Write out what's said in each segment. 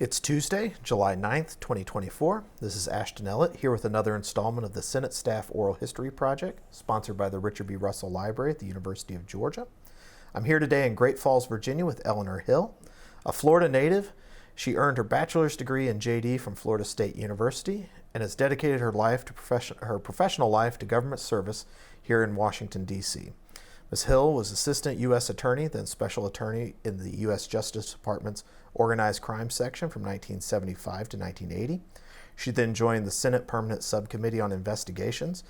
It's Tuesday, July 9th, 2024. This is Ashton Ellett here with another installment of the Senate Staff Oral History Project, sponsored by the Richard B. Russell Library at the University of Georgia. I'm here today in Great Falls, Virginia with Eleanor Hill. A Florida native, she earned her bachelor's degree in JD from Florida State University and has dedicated her life to her professional life to government service here in Washington, D.C. Ms. Hill was Assistant U.S. Attorney, then Special Attorney in the U.S. Justice Department's Organized Crime Section from 1975 to 1980. She then joined the Senate Permanent Subcommittee on Investigations,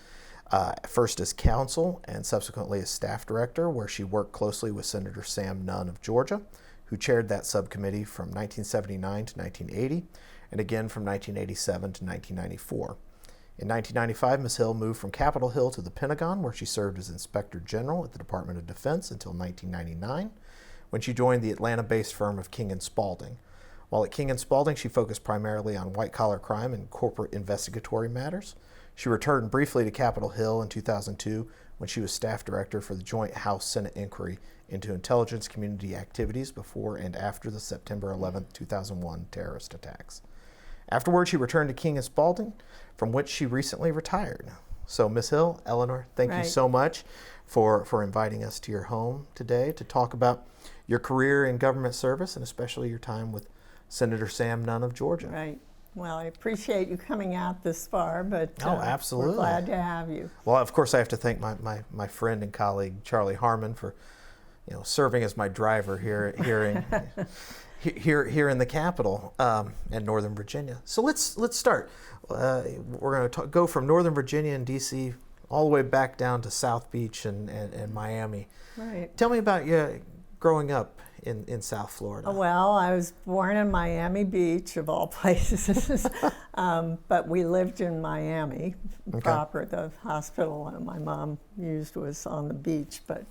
first as counsel and subsequently as staff director, where she worked closely with Senator Sam Nunn of Georgia, who chaired that subcommittee from 1979 to 1980, and again from 1987 to 1994. In 1995, Ms. Hill moved from Capitol Hill to the Pentagon, where she served as Inspector General at the Department of Defense until 1999, when she joined the Atlanta-based firm of King & Spalding. While at King & Spalding, she focused primarily on white-collar crime and corporate investigatory matters. She returned briefly to Capitol Hill in 2002 when she was staff director for the Joint House-Senate inquiry into intelligence community activities before and after the September 11, 2001 terrorist attacks. Afterward, she returned to King & Spalding, from which she recently retired. So, Ms. Hill, Eleanor, thank you so much for inviting us to your home today to talk about your career in government service and especially your time with Senator Sam Nunn of Georgia. Right. Well, I appreciate you coming out this far, but absolutely. We're glad to have you. Well, of course, I have to thank my friend and colleague Charlie Harmon for serving as my driver here in the Capitol and Northern Virginia. So let's start. We're going to go from Northern Virginia and D.C. all the way back down to South Beach and Miami. Right. Tell me about you growing up in South Florida. Well, I was born in Miami Beach, of all places, but we lived in Miami proper. The hospital my mom used was on the beach, but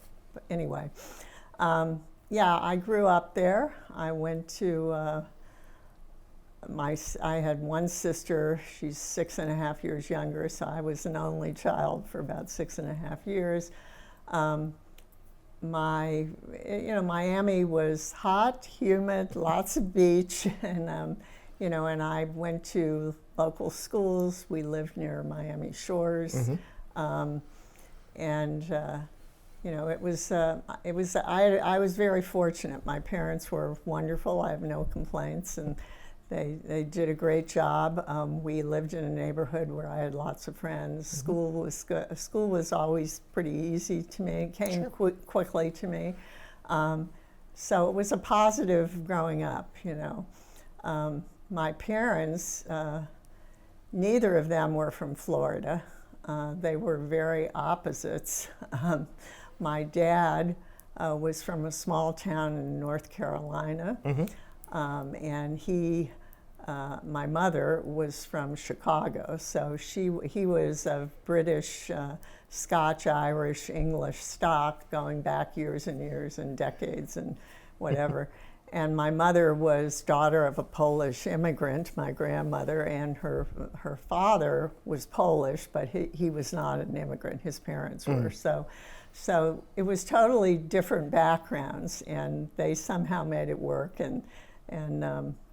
anyway. Yeah, I grew up there. I went to I had one sister. She's 6.5 years younger, so I was an only child for about 6.5 years. Miami was hot, humid, lots of beach, and and I went to local schools. We lived near Miami Shores, I was very fortunate. My parents were wonderful. I have no complaints, and they did a great job. We lived in a neighborhood where I had lots of friends. School was good. School was always pretty easy to me. It came quickly to me. So it was a positive growing up, My parents, neither of them were from Florida. They were very opposites. My dad was from a small town in North Carolina, and my mother was from Chicago, so he was of British, Scotch, Irish, English stock going back years and years and decades and whatever. And my mother was daughter of a Polish immigrant, my grandmother, and her father was Polish, but he was not an immigrant. His parents were. So it was totally different backgrounds, and they somehow made it work. And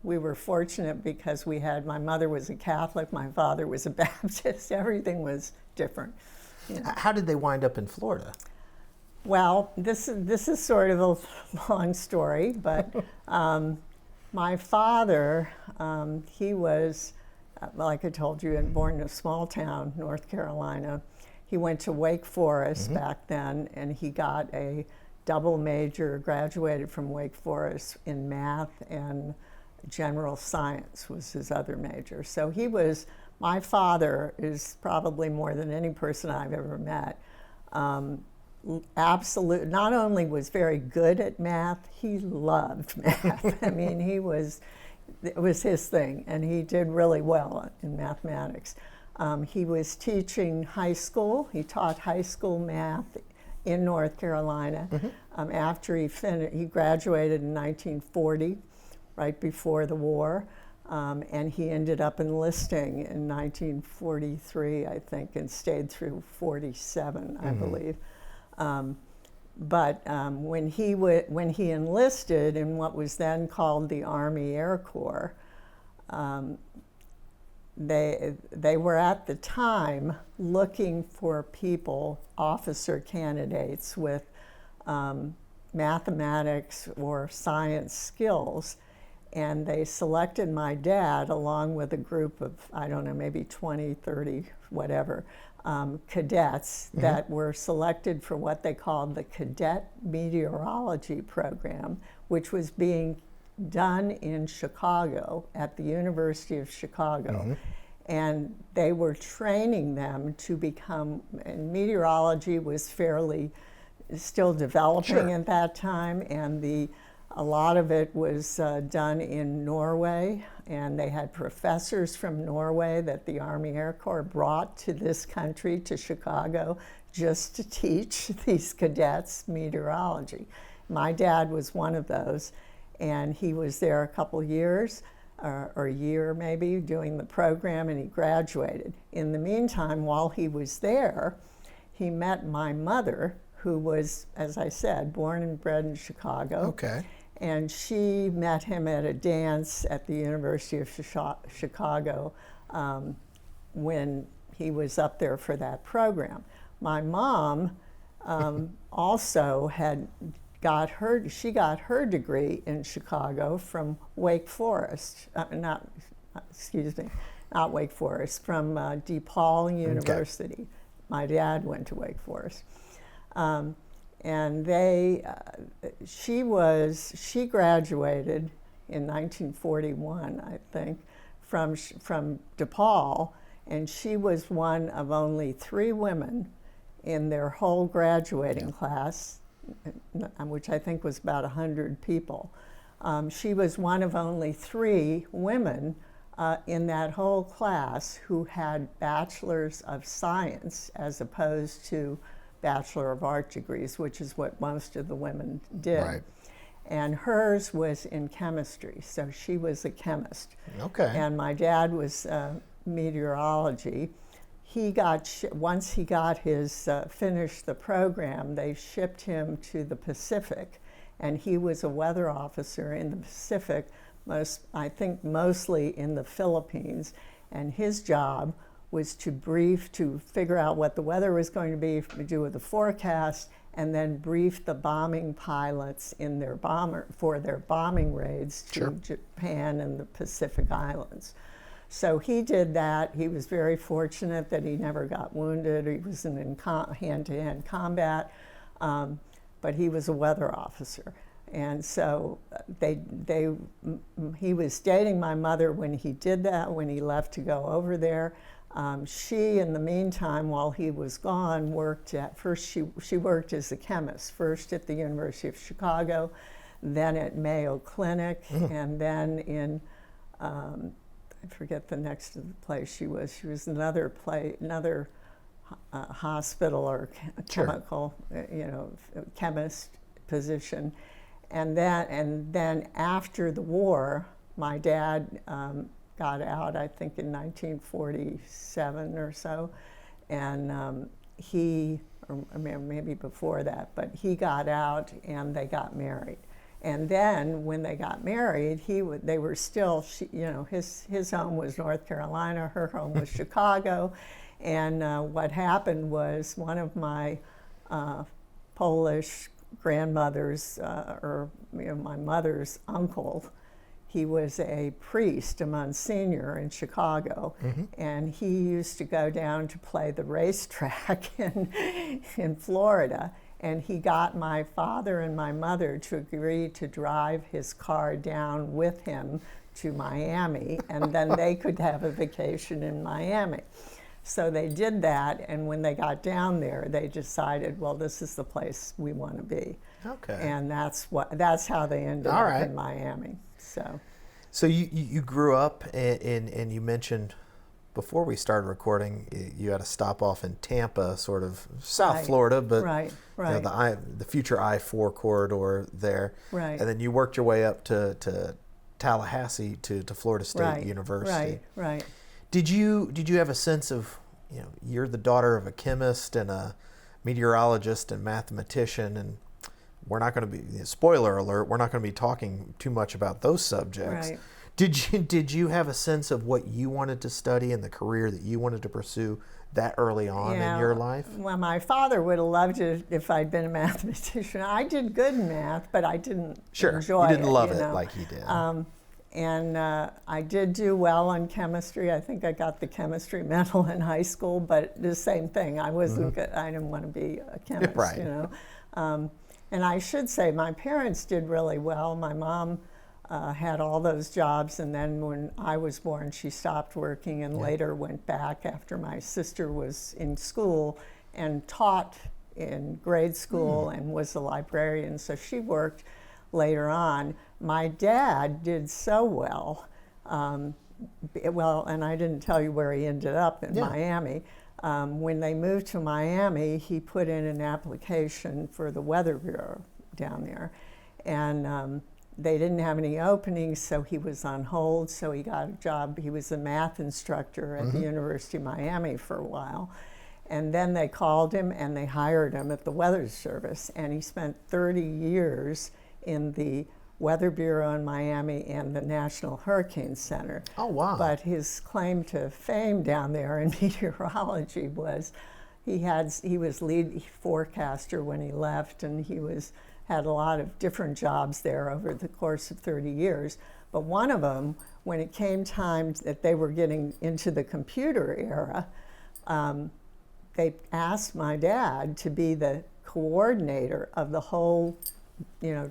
we were fortunate because my mother was a Catholic, my father was a Baptist. Everything was different. How did they wind up in Florida? Well, this is sort of a long story, but my father, he was, like I told you, born in a small town, North Carolina. He went to Wake Forest back then, and he got a double major, graduated from Wake Forest in math and general science was his other major. So my father is probably more than any person I've ever met. Not only was very good at math, he loved math. I mean, it was his thing, and he did really well in mathematics. He was teaching high school. He taught high school math in North Carolina. After he graduated in 1940, right before the war, and he ended up enlisting in 1943, I think, and stayed through 47, I believe. But when he enlisted in what was then called the Army Air Corps, they were at the time looking for people, officer candidates with mathematics or science skills, and they selected my dad along with a group of, I don't know, maybe 20, 30, whatever, cadets that were selected for what they called the Cadet Meteorology Program, which was being done in Chicago at the University of Chicago. And they were training them to become, and meteorology was fairly still developing at that time, and a lot of it was done in Norway, and they had professors from Norway that the Army Air Corps brought to this country, to Chicago, just to teach these cadets meteorology. My dad was one of those, and he was there a couple years, or a year maybe, doing the program, and he graduated. In the meantime, while he was there, he met my mother, who was, as I said, born and bred in Chicago. Okay. And she met him at a dance at the University of Chicago when he was up there for that program. My mom also got her degree in Chicago from Wake Forest, not Wake Forest, from DePaul University. Okay. My dad went to Wake Forest. And she graduated in 1941, I think, from DePaul, and she was one of only 3 women in their whole graduating class, which I think was about 100 people. She was one of only 3 women in that whole class who had bachelors of science as opposed to Bachelor of Art degrees, which is what most of the women did. Right. And hers was in chemistry, so she was a chemist. Okay. And my dad was meteorology. Once he got his finished the program, they shipped him to the Pacific, and he was a weather officer in the Pacific, I think mostly in the Philippines, and his job was to figure out what the weather was going to be, do with the forecast, and then brief the bombing pilots for their bombing raids to Japan and the Pacific Islands. So he did that. He was very fortunate that he never got wounded. He was in hand-to-hand combat, but he was a weather officer. And so he was dating my mother when he did that, when he left to go over there. She, in the meantime, while he was gone, she worked as a chemist, first at the University of Chicago, then at Mayo Clinic, and then in, I forget the next place she was. She was another hospital or chemical, chemist position. And then after the war, my dad got out, I think in 1947 or so, and maybe before that, but he got out and they got married. And then when they got married, they were still, his home was North Carolina, her home was Chicago, and what happened was one of my Polish grandmother's, my mother's uncle, he was a priest, a Monsignor in Chicago, and he used to go down to play the racetrack in Florida, and he got my father and my mother to agree to drive his car down with him to Miami, and then they could have a vacation in Miami. So they did that, and when they got down there, they decided, well, this is the place we want to be. Okay. And that's how they ended up in Miami. So you grew up, and you mentioned before we started recording, you had a stop off in Tampa, sort of South Florida, but the future I-4 corridor there. Right. And then you worked your way up to Tallahassee to Florida State University. Right. Did you have a sense of, you're the daughter of a chemist and a meteorologist and mathematician, and we're not going to be, spoiler alert, we're not going to be talking too much about those subjects. Right. Did you have a sense of what you wanted to study and the career that you wanted to pursue that early on in your life? Well, my father would have loved it if I'd been a mathematician. I did good in math, but I didn't enjoy it. You didn't love it like he did. I did do well on chemistry. I think I got the chemistry medal in high school, but the same thing. I wasn't good. I didn't want to be a chemist, right. And I should say my parents did really well. My mom had all those jobs, and then when I was born, she stopped working and later went back after my sister was in school and taught in grade school and was a librarian, so she worked later on. My dad did so well, and I didn't tell you where he ended up in Miami. When they moved to Miami, he put in an application for the Weather Bureau down there, and they didn't have any openings, so he was on hold, so he got a job. He was a math instructor at the University of Miami for a while. And then they called him and they hired him at the Weather Service, and he spent 30 years in the Weather Bureau in Miami and the National Hurricane Center. Oh, wow. But his claim to fame down there in meteorology was he was lead forecaster when he left, and he had a lot of different jobs there over the course of 30 years. But one of them, when it came time that they were getting into the computer era, they asked my dad to be the coordinator of the whole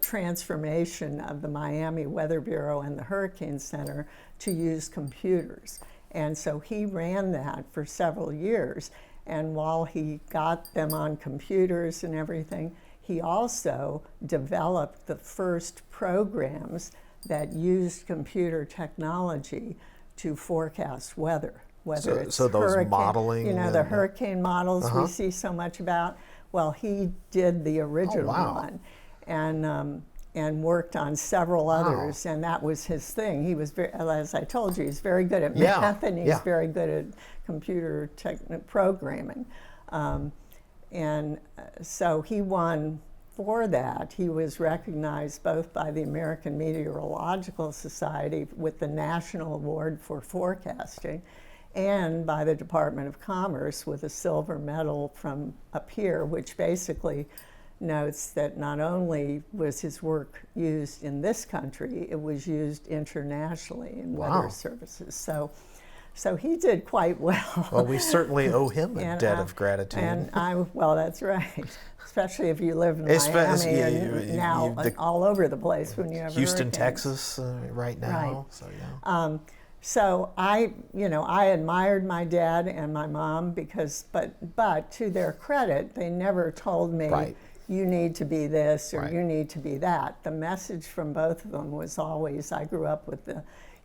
transformation of the Miami Weather Bureau and the Hurricane Center to use computers. And so he ran that for several years. And while he got them on computers and everything, he also developed the first programs that used computer technology to forecast weather, whether it's so those hurricane, modeling, the hurricane models we see so much about. Well, he did the original one, and worked on several others, and that was his thing. He was very, as I told you, he's very good at math, and he's very good at computer programming. So he won for that. He was recognized both by the American Meteorological Society with the National Award for Forecasting and by the Department of Commerce with a silver medal from up here, which basically notes that not only was his work used in this country, it was used internationally in weather services. So he did quite well. Well, we certainly owe him a debt of gratitude. Well, that's right. Especially if you live in Miami and now all over the place when you have Houston, hurricanes. Texas, right now. Right. So I admired my dad and my mom but to their credit, they never told me you need to be this or you need to be that. The message from both of them was always, I grew up with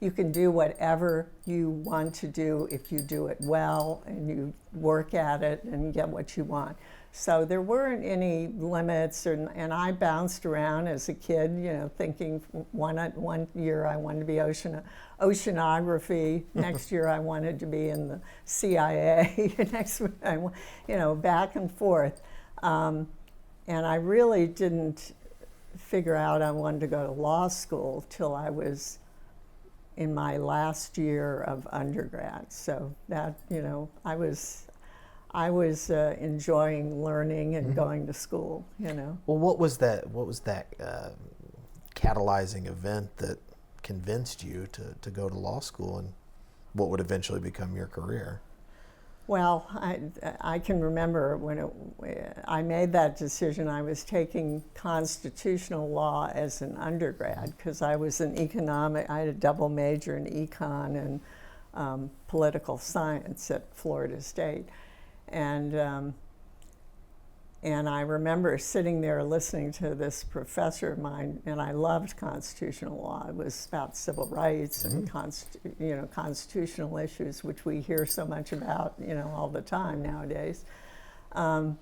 you can do whatever you want to do if you do it well and you work at it and get what you want. So there weren't any limits, and I bounced around as a kid, thinking one year I wanted to be oceanography, next year I wanted to be in the CIA, next year back and forth. And I really didn't figure out I wanted to go to law school till I was in my last year of undergrad. So that, I was enjoying learning and going to school, Well, what was that catalyzing event that convinced you to go to law school and what would eventually become your career? Well, I can remember when I made that decision. I was taking constitutional law as an undergrad because I was I had a double major in econ and political science at Florida State. And I remember sitting there listening to this professor of mine, and I loved constitutional law. It was about civil rights and constitutional issues, which we hear so much about, all the time nowadays. I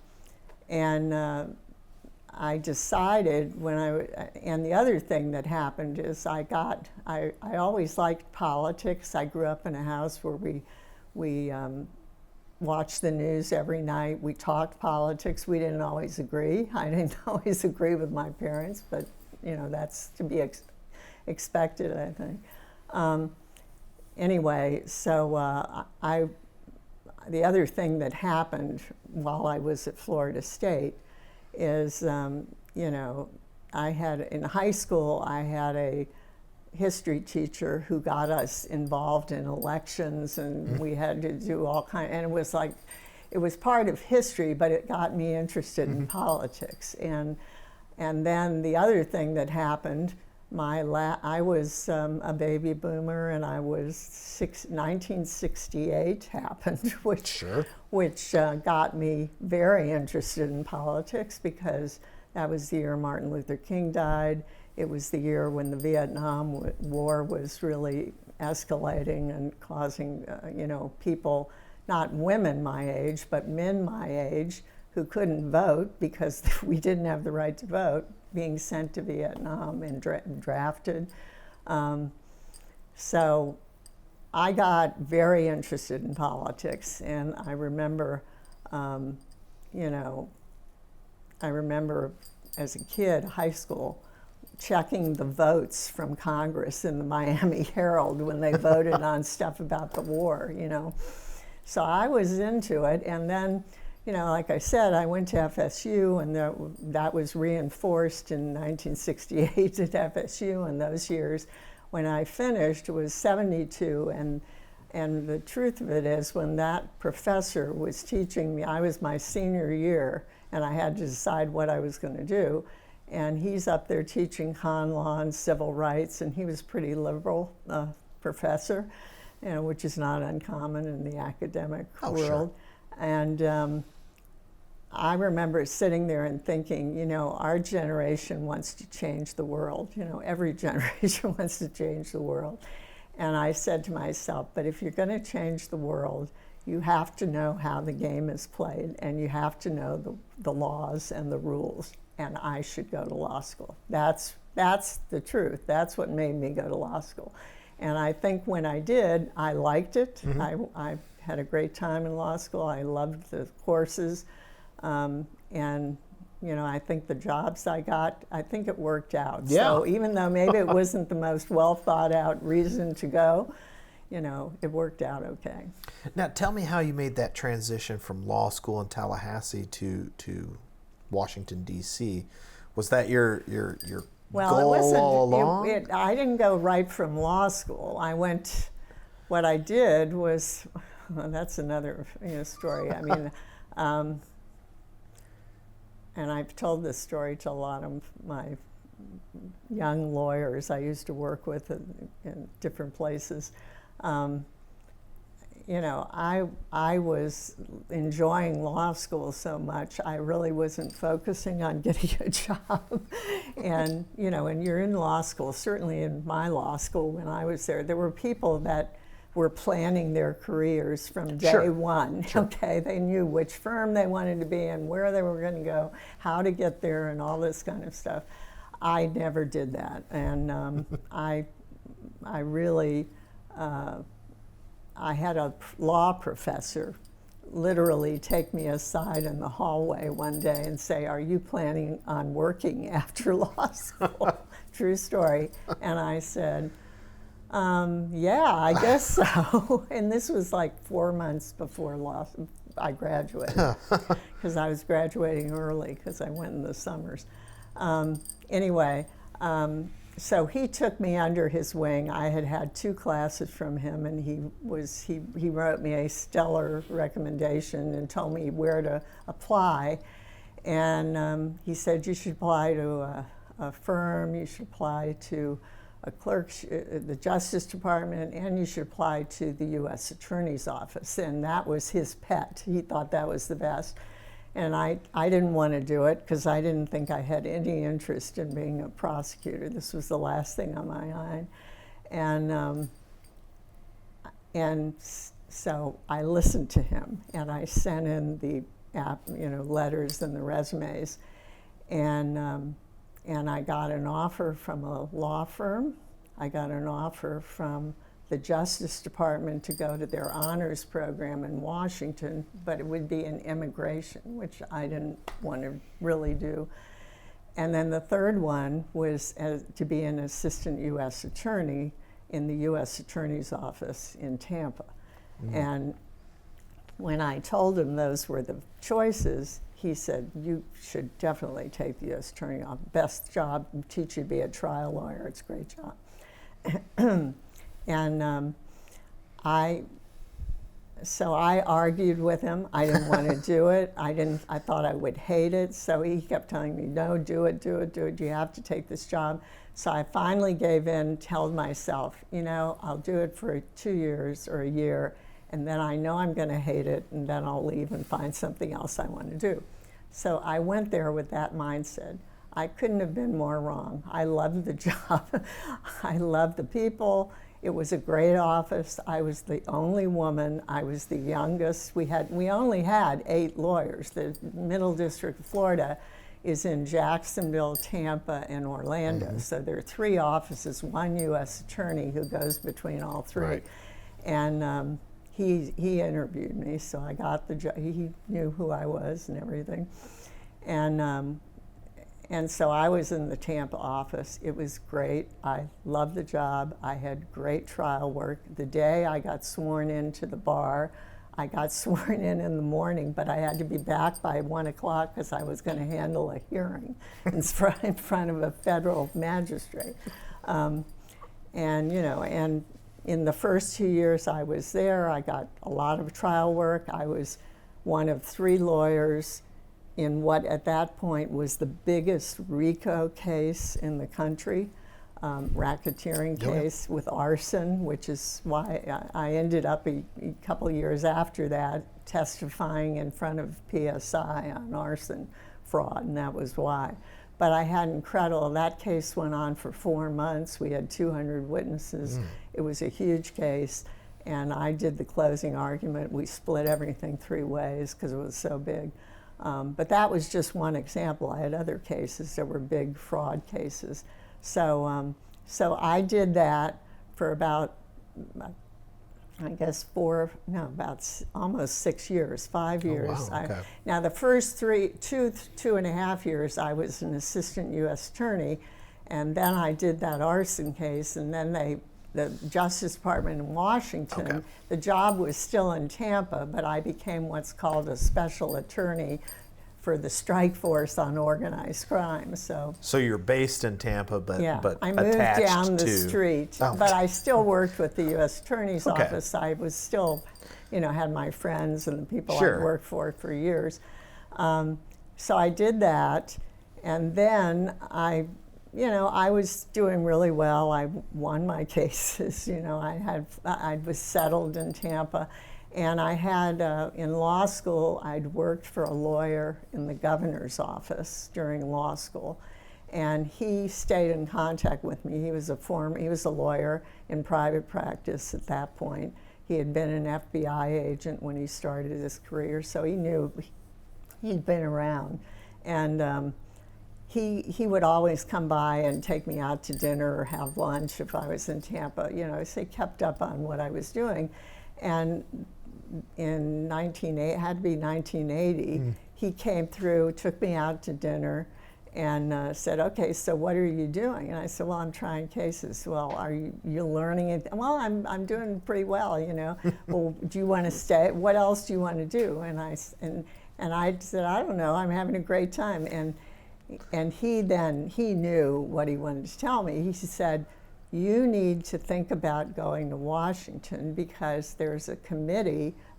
decided and the other thing that happened is I always liked politics. I grew up in a house where we watched the news every night. We talked politics. We didn't always agree. I didn't always agree with my parents, but that's to be expected, I think. Anyway, so the other thing that happened while I was at Florida State is, you know, in high school, I had a history teacher who got us involved in elections, and we had to do all kinds, and it was part of history, but it got me interested in politics. And then the other thing that happened, I was a baby boomer, and 1968 happened, which got me very interested in politics, because that was the year Martin Luther King died. It was the year when the Vietnam War was really escalating and causing, you know, people, not women my age, but men my age, who couldn't vote because we didn't have the right to vote, being sent to Vietnam and drafted. So I got very interested in politics, and I remember, you know, as a kid, high school, checking the votes from Congress in the Miami Herald when they voted on stuff about the war, you know. So I was into it, and then, you know, like I said, I went to FSU, and that was reinforced in 1968 at FSU, and those years. When I finished, it was 72, and the truth of it is, when that professor was teaching me, I was my senior year, and I had to decide what I was going to do. And he's up there teaching con law and civil rights, and he was a pretty liberal professor, you know, which is not uncommon in the academic world. Sure. And I remember sitting there and thinking, you know, our generation wants to change the world. You know, every generation wants to change the world. And I said to myself, but if you're going to change the world, you have to know how the game is played, and you have to know the laws and the rules. And I should go to law school. That's the truth. That's what made me go to law school. And I think when I did, I liked it. I had a great time in law school. I loved the courses. And, you know, I think the jobs I got, I think it worked out. Yeah. So even though maybe it wasn't the most well thought out reason to go, you know, it worked out okay. Now, tell me how you made that transition from law school in Tallahassee to Washington, D.C. Was that your goal all along? I didn't go right from law school. What I did was, well, that's another story. I mean, and I've told this story to a lot of my young lawyers I used to work with in different places. You know, I was enjoying law school so much, I really wasn't focusing on getting a job. And, you know, when you're in law school, certainly in my law school when I was there were people that were planning their careers from day one. Sure. Okay, they knew which firm they wanted to be in, where they were going to go, how to get there, and all this kind of stuff. I never did that, and I really. I had a law professor literally take me aside in the hallway one day and say, "Are you planning on working after law school?" True story. And I said, yeah, I guess so. And this was like 4 months before I graduated, because I was graduating early because I went in the summers. Anyway, so he took me under his wing. I had had 2 classes from him, and he wrote me a stellar recommendation and told me where to apply. And he said, you should apply to a firm, you should apply to a clerk, the Justice Department, and you should apply to the U.S. Attorney's Office. And that was his pet. He thought that was the best. And I didn't want to do it because I didn't think I had any interest in being a prosecutor. This was the last thing on my mind. And so I listened to him, and I sent in the letters and the resumes. And I got an offer from a law firm. I got an offer from the Justice Department to go to their honors program in Washington, but it would be in immigration, which I didn't want to really do. And then the third one was to be an assistant U.S. attorney in the U.S. Attorney's Office in Tampa. And when I told him those were the choices, he said, you should definitely take the U.S. Attorney office. Best job, teach you to be a trial lawyer. It's a great job. And so I argued with him. I didn't want to do it. I thought I would hate it. So he kept telling me, no, do it. You have to take this job. So I finally gave in, told myself, I'll do it for 2 years or a year, and then I know I'm going to hate it, and then I'll leave and find something else I want to do. So I went there with that mindset. I couldn't have been more wrong. I loved the job. I loved the people. It was a great office. I was the only woman. I was the youngest. We only had 8 lawyers. The Middle District of Florida is in Jacksonville, Tampa, and Orlando. So there are 3 offices, 1 U.S. attorney who goes between all 3. Right. And he interviewed me, so I got the job. He knew who I was and everything. And so I was in the Tampa office. It was great. I loved the job. I had great trial work. The day I got sworn into the bar, I got sworn in the morning, but I had to be back by 1 o'clock because I was going to handle a hearing in front of a federal magistrate. And in the first 2 years I was there, I got a lot of trial work. I was one of 3 lawyers in what at that point was the biggest RICO case in the country, racketeering case with arson, which is why I ended up a couple years after that testifying in front of PSI on arson fraud, and that was why. But I had that case went on for 4 months. We had 200 witnesses. It was a huge case, and I did the closing argument. We split everything 3 ways because it was so big. But that was just one example. I had other cases that were big fraud cases. So I did that for about, I guess almost 6 years, 5 years. Oh, wow. Okay. Now the first 2.5 years, I was an assistant U.S. attorney, and then I did that arson case, and then the Justice Department in Washington, the job was still in Tampa, but I became what's called a special attorney for the strike force on organized crime. So you're based in Tampa, but I moved attached down the to... street, but I still worked with the U.S. Attorney's Office. I was still, had my friends and the people I worked for years. So I did that, and then I was doing really well. I won my cases. I was settled in Tampa, and I had in law school. I'd worked for a lawyer in the governor's office during law school, and he stayed in contact with me. He was a lawyer in private practice at that point. He had been an FBI agent when he started his career, so he knew he'd been around, and. He would always come by and take me out to dinner or have lunch if I was in Tampa. So he kept up on what I was doing. And in 1980, he came through, took me out to dinner, and said, okay, so what are you doing? And I said, well, I'm trying cases. Well, are you learning it? Well, I'm doing pretty well, Well, do you want to stay? What else do you want to do? And I said, I don't know, I'm having a great time. And he knew what he wanted to tell me. He said, you need to think about going to Washington because there's a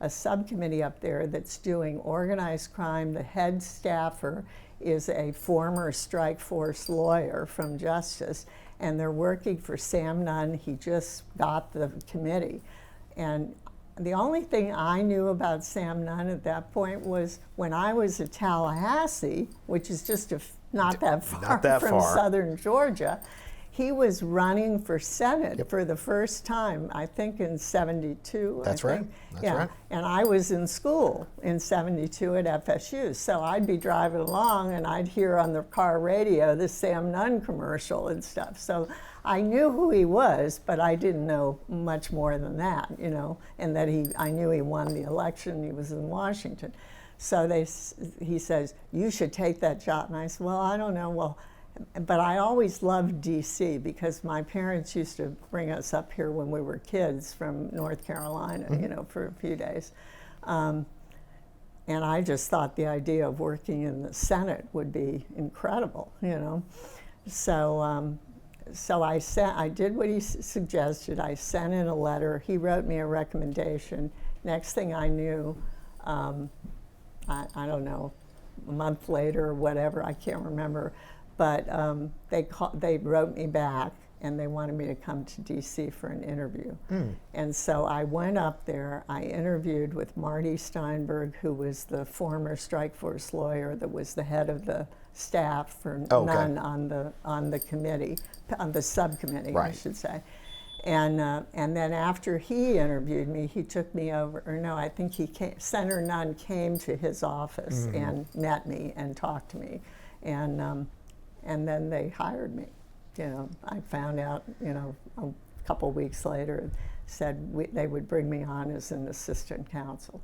subcommittee up there that's doing organized crime. The head staffer is a former strike force lawyer from Justice, and they're working for Sam Nunn. He just got the committee. And the only thing I knew about Sam Nunn at that point was when I was at Tallahassee, which is just not that far from southern Georgia, he was running for Senate for the first time, I think in 72. That's right. That's right. And I was in school in 72 at FSU. So I'd be driving along and I'd hear on the car radio the Sam Nunn commercial and stuff. So I knew who he was, but I didn't know much more than that, and that I knew he won the election. He was in Washington. So he says, you should take that job. And I said, well, I don't know. Well, but I always loved D.C. because my parents used to bring us up here when we were kids from North Carolina, for a few days. And I just thought the idea of working in the Senate would be incredible, So, I did what he suggested. I sent in a letter. He wrote me a recommendation. Next thing I knew, I don't know, a month later or whatever, I can't remember, but they wrote me back and they wanted me to come to D.C. for an interview. And so I went up there. I interviewed with Marty Steinberg, who was the former strike force lawyer that was the head of the staff for none on the committee, on the subcommittee, I should say. And then after he interviewed me, he took me over, or no, I think Senator Nunn came to his office and met me and talked to me. And then they hired me. I found out, a couple weeks later, said they would bring me on as an assistant counsel.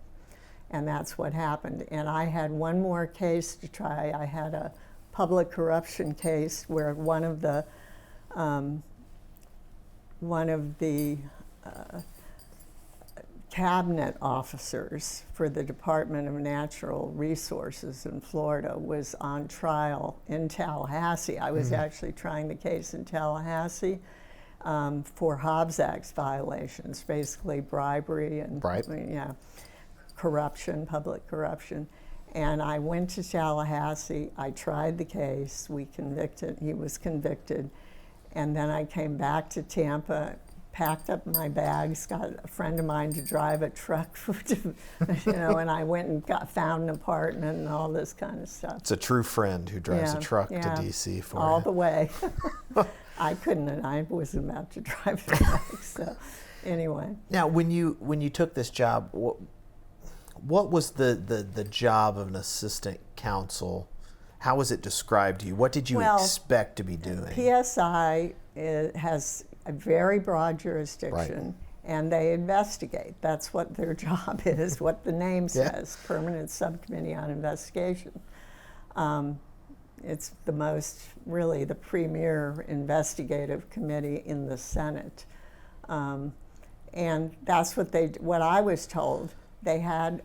And that's what happened. And I had one more case to try. I had a public corruption case where one of the cabinet officers for the Department of Natural Resources in Florida was on trial in Tallahassee. I was actually trying the case in Tallahassee for Hobbs Act violations, basically bribery and corruption, public corruption. And I went to Tallahassee. I tried the case. He was convicted. And then I came back to Tampa, packed up my bags, got a friend of mine to drive a truck, and I went and found an apartment and all this kind of stuff. It's a true friend who drives a truck to D.C. for all you. the way. I couldn't, and I wasn't about to drive it back. So, anyway. Now, when you took this job, what was the job of an assistant counsel? How was it described to you? What did you expect to be doing? PSI has a very broad jurisdiction, and they investigate. That's what their job is, what the name says, Permanent Subcommittee on Investigation. It's really the premier investigative committee in the Senate. And that's what I was told. They had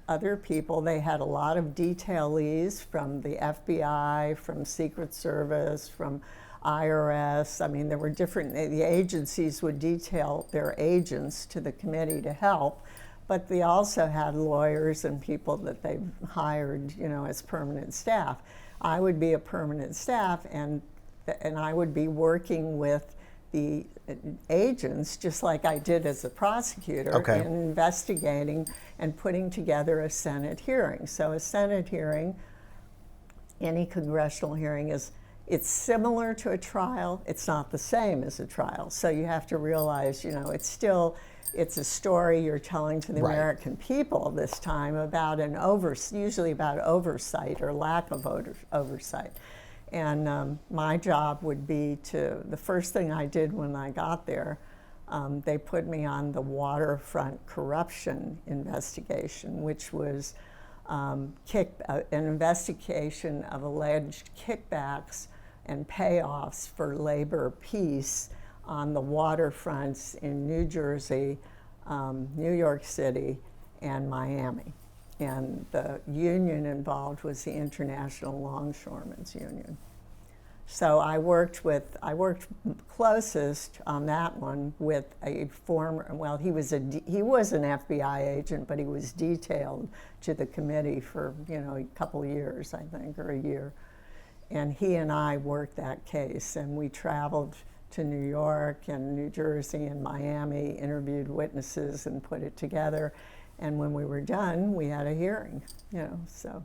other people. They had a lot of detailees from the FBI, from Secret Service, from IRS. I mean, there were the agencies would detail their agents to the committee to help, but they also had lawyers and people that they hired, as permanent staff. I would be a permanent staff, and I would be working with the agents, just like I did as a prosecutor, in investigating and putting together a Senate hearing. So a Senate hearing, any congressional hearing, it's similar to a trial. It's not the same as a trial. So you have to realize, it's a story you're telling to the American people this time about usually about oversight or lack of oversight. And my job would be the first thing I did when I got there, they put me on the waterfront corruption investigation, which was an investigation of alleged kickbacks and payoffs for labor peace on the waterfronts in New Jersey, New York City, and Miami. And the union involved was the International Longshoremen's Union. So I worked closest on that one with a former, he was an FBI agent, but he was detailed to the committee for, a couple of years, I think, or a year. And he and I worked that case, and we traveled to New York and New Jersey and Miami, interviewed witnesses and put it together. And when we were done, we had a hearing, so.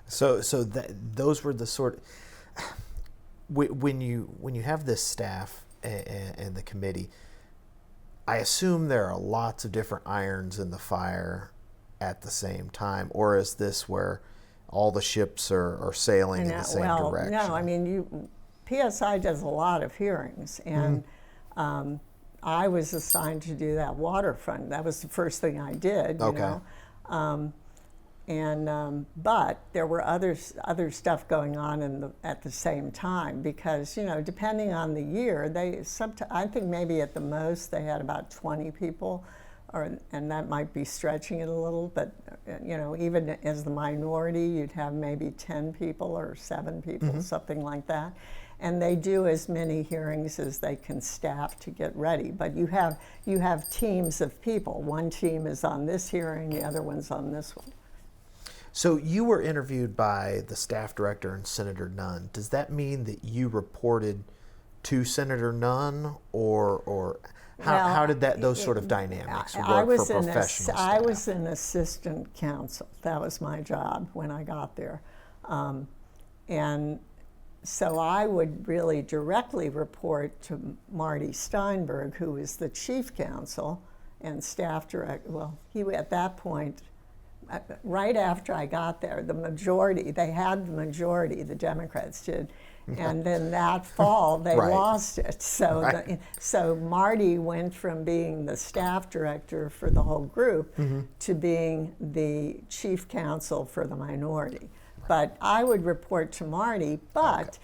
So those were the sort. When you have this staff and the committee, I assume there are lots of different irons in the fire at the same time, or is this where all the ships are sailing in the same direction? No, I mean, PSI does a lot of hearings, and I was assigned to do that waterfront. That was the first thing I did, you know. But there were other stuff going on at the same time, because, you know, depending on the year, I think maybe at the most they had about 20 people, and that might be stretching it a little, but, you know, even as the minority, you'd have maybe 10 people or 7 people, something like that. And they do as many hearings as they can staff to get ready. But you have teams of people. One team is on this hearing, the other one's on this one. So you were interviewed by the staff director and Senator Nunn. Does that mean that you reported to Senator Nunn, or how did those sort of dynamics work for professional staff? I was an assistant counsel. That was my job when I got there. And so I would really directly report to Marty Steinberg, who was the chief counsel and staff director. Well, he at that point, right after I got there, the majority, the Democrats did, and then that fall they lost it. So, so Marty went from being the staff director for the whole group to being the chief counsel for the minority. But I would report to Marty, but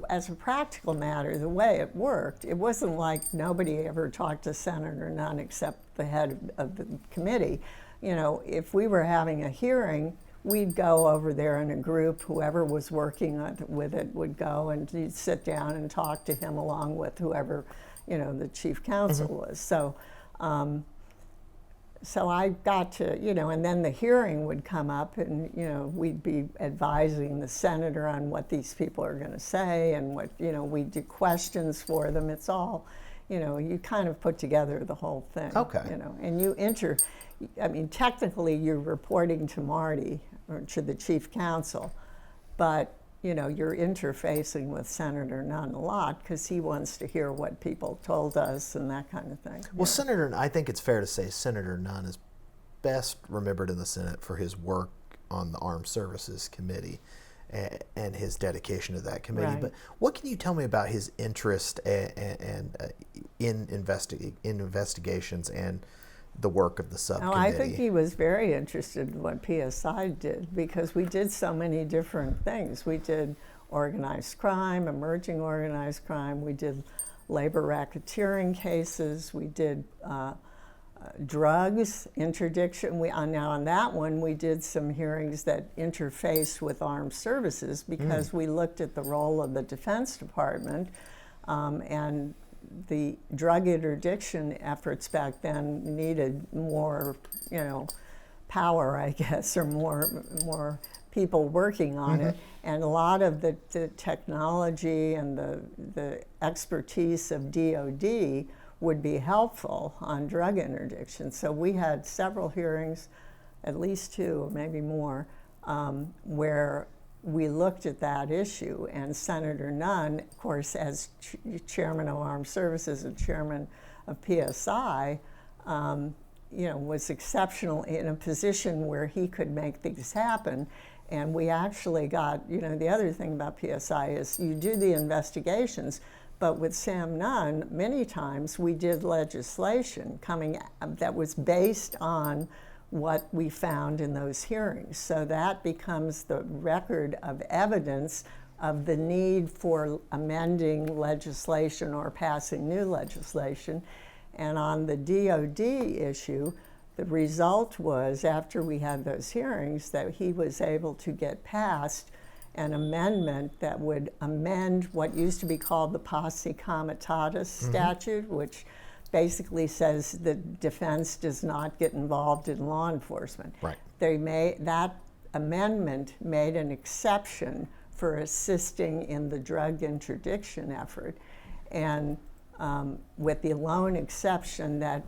as a practical matter, the way it worked, it wasn't like nobody ever talked to Senator Nunn except the head of the committee. You know, if we were having a hearing, we'd go over there in a group. Whoever was working with it would go, and you'd sit down and talk to him along with whoever, you know, the chief counsel was. So, so I got to, you know, and then the hearing would come up, and, you know, we'd be advising the senator on what these people are going to say, and what, you know, we do questions for them. It's all, you know, you kind of put together the whole thing. Okay. You know, and I mean, technically you're reporting to Marty or to the chief counsel, but, you know, you're interfacing with Senator Nunn a lot because he wants to hear what people told us and that kind of thing. Well, I think it's fair to say Senator Nunn is best remembered in the Senate for his work on the Armed Services Committee and his dedication to that committee. Right. But what can you tell me about his interest in investigations and the work of the subcommittee? I think he was very interested in what PSI did, because we did so many different things. We did organized crime, emerging organized crime. We did labor racketeering cases. We did drugs, interdiction. Now on that one, we did some hearings that interfaced with armed services, because we looked at the role of the Defense Department, and the drug interdiction efforts back then needed more, you know, power, I guess, or more people working on it. And a lot of the technology and the expertise of DOD would be helpful on drug interdiction. So we had several hearings, at least 2 or maybe more, where we looked at that issue, and Senator Nunn, of course, as chairman of Armed Services and chairman of PSI, you know, was exceptional in a position where he could make things happen. And we actually got, you know, the other thing about PSI is you do the investigations, but with Sam Nunn, many times we did legislation that was based on what we found in those hearings. So that becomes the record of evidence of the need for amending legislation or passing new legislation. And on the DOD issue, the result was, after we had those hearings, that he was able to get passed an amendment that would amend what used to be called the Posse Comitatus statute, which basically says the defense does not get involved in law enforcement. Right. That amendment made an exception for assisting in the drug interdiction effort, and with the lone exception that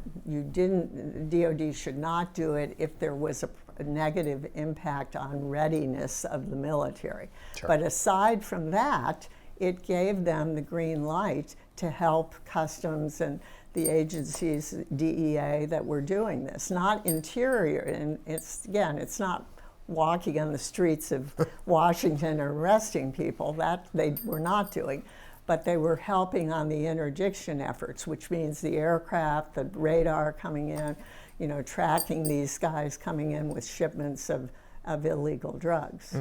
DOD should not do it if there was a negative impact on readiness of the military. Sure. But aside from that, it gave them the green light to help Customs and the agencies, DEA, that were doing this. Not Interior, and it's not walking on the streets of Washington or arresting people. That they were not doing. But they were helping on the interdiction efforts, which means the aircraft, the radar coming in, you know, tracking these guys coming in with shipments of of illegal drugs.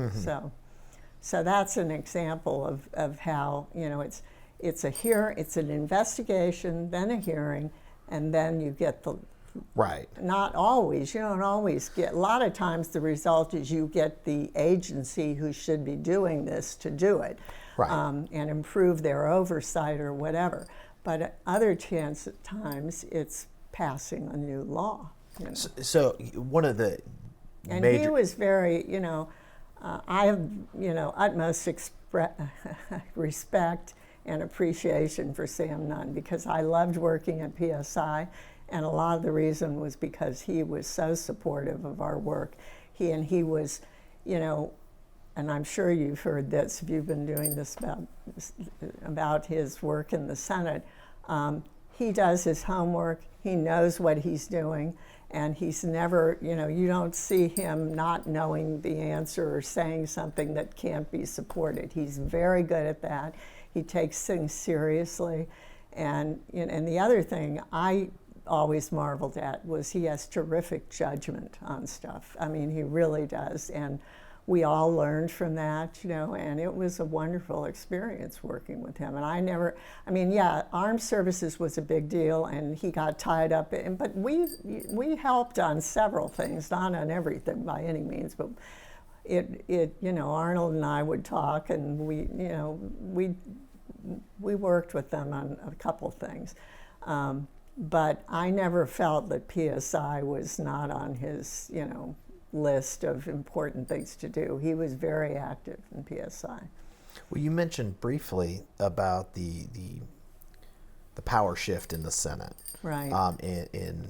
So that's an example of how, it's an investigation, then a hearing, and then you get the, right. Not always, you don't always get, a lot of times the result is you get the agency who should be doing this to do it, right. And improve their oversight or whatever. But at other times it's passing a new law. So one of the and major... he was very, I have, utmost respect and appreciation for Sam Nunn, because I loved working at PSI, and a lot of the reason was because he was so supportive of our work. He was, and I'm sure you've heard this if you've been doing this about his work in the Senate. He does his homework, he knows what he's doing, and he's never, you don't see him not knowing the answer or saying something that can't be supported. He's very good at that. He takes things seriously. And the other thing I always marveled at was he has terrific judgment on stuff. I mean, he really does. And we all learned from that, and it was a wonderful experience working with him. And armed services was a big deal, and he got tied up in, but we helped on several things, not on everything by any means, but Arnold and I would talk, and we worked with them on a couple things. But I never felt that PSI was not on his, list of important things to do. He was very active in PSI. Well, you mentioned briefly about the power shift in the Senate, right? In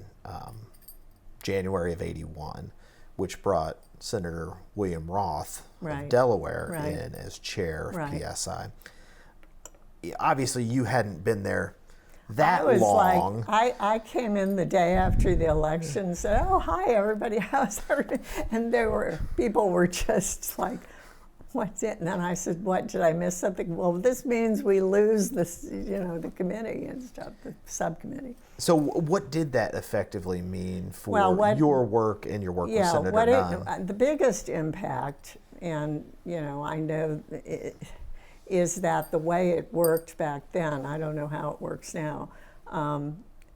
January of '81, which brought Senator William Roth of Delaware in as chair of PSI. Obviously, you hadn't been there that long. I came in the day after the election and said, "Oh, hi everybody, how's everything?" And people were just like, "What's it?" And then I said, "What, did I miss something?" "Well, this means we lose this, the committee and stuff, the subcommittee." So what did that effectively mean for your work and your work with Senator Nunn? The biggest impact, and I know is that the way it worked back then, I don't know how it works now,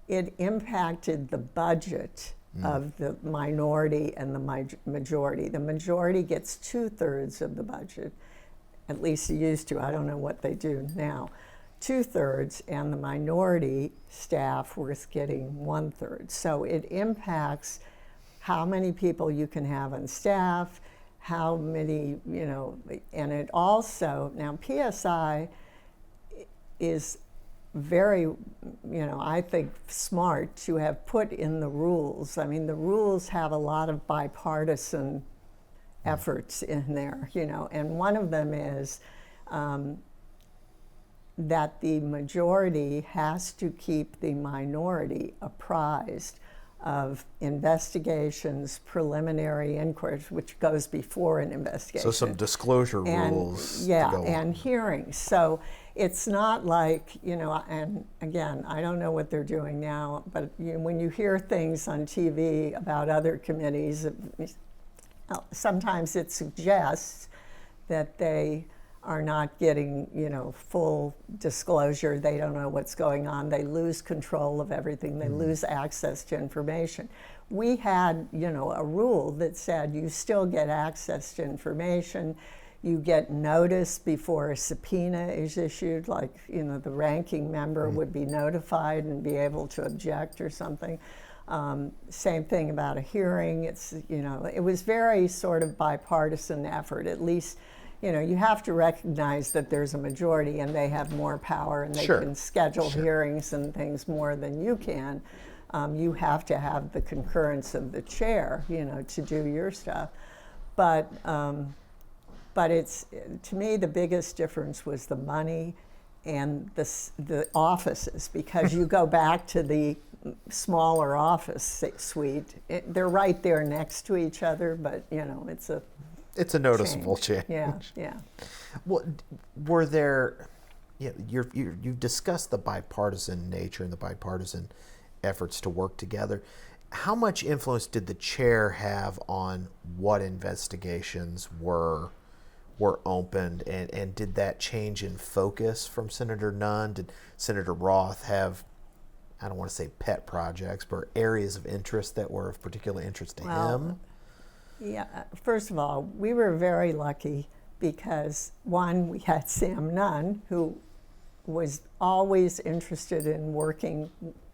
it impacted the budget of the minority and the majority. The majority gets 2/3 of the budget, at least it used to. I don't know what they do now. 2/3, and the minority staff was getting 1/3. So it impacts how many people you can have on staff, how many, and it also, now PSI is very, I think smart to have put in the rules. I mean, the rules have a lot of bipartisan efforts in there, and one of them is that the majority has to keep the minority apprised of investigations, preliminary inquiries, which goes before an investigation. So some disclosure rules. And hearings. So it's not like, and again, I don't know what they're doing now, but when you hear things on TV about other committees, sometimes it suggests that they are not getting, full disclosure. They don't know what's going on. They lose control of everything. They lose access to information. We had, a rule that said you still get access to information. You get notice before a subpoena is issued, like, the ranking member would be notified and be able to object or something. Same thing about a hearing. It's, it was very sort of bipartisan effort, at least. You have to recognize that there's a majority and they have more power and they can schedule hearings and things more than you can. You have to have the concurrence of the chair, to do your stuff. But it's, to me, the biggest difference was the money and the offices, because you go back to the smaller office suite. They're right there next to each other, but, it's a noticeable change. Yeah. Well, were there, you've discussed the bipartisan nature and the bipartisan efforts to work together. how much influence did the chair have on what investigations were opened, and did that change in focus from Senator Nunn? Did Senator Roth have, I don't want to say pet projects, but areas of interest that were of particular interest to him? Yeah, first of all, we were very lucky because, one, we had Sam Nunn, who was always interested in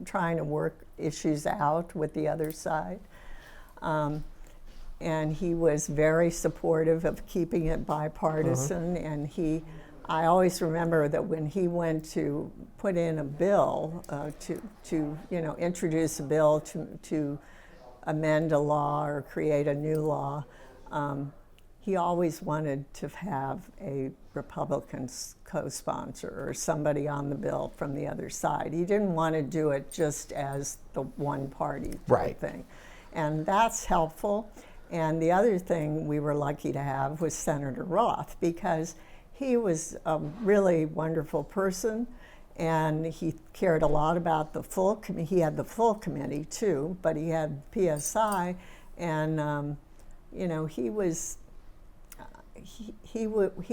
trying to work issues out with the other side. And he was very supportive of keeping it bipartisan. And I always remember that when he went to put in a bill to introduce a bill to amend a law or create a new law, he always wanted to have a Republican co-sponsor or somebody on the bill from the other side. He didn't want to do it just as the one party type thing. And that's helpful. And the other thing we were lucky to have was Senator Roth, because he was a really wonderful person, and he cared a lot about the full committee. He had the full committee too, but he had PSI, and he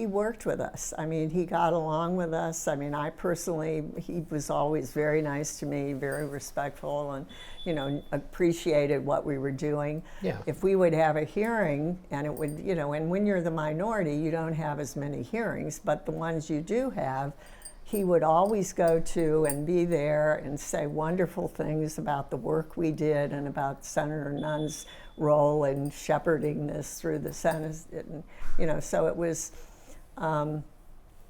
worked with us. I mean, he got along with us. I mean, he was always very nice to me, very respectful, and appreciated what we were doing. Yeah. If we would have a hearing, and it would, and when you're the minority, you don't have as many hearings, but the ones you do have, he would always go to and be there and say wonderful things about the work we did and about Senator Nunn's role in shepherding this through the Senate. And, so it was,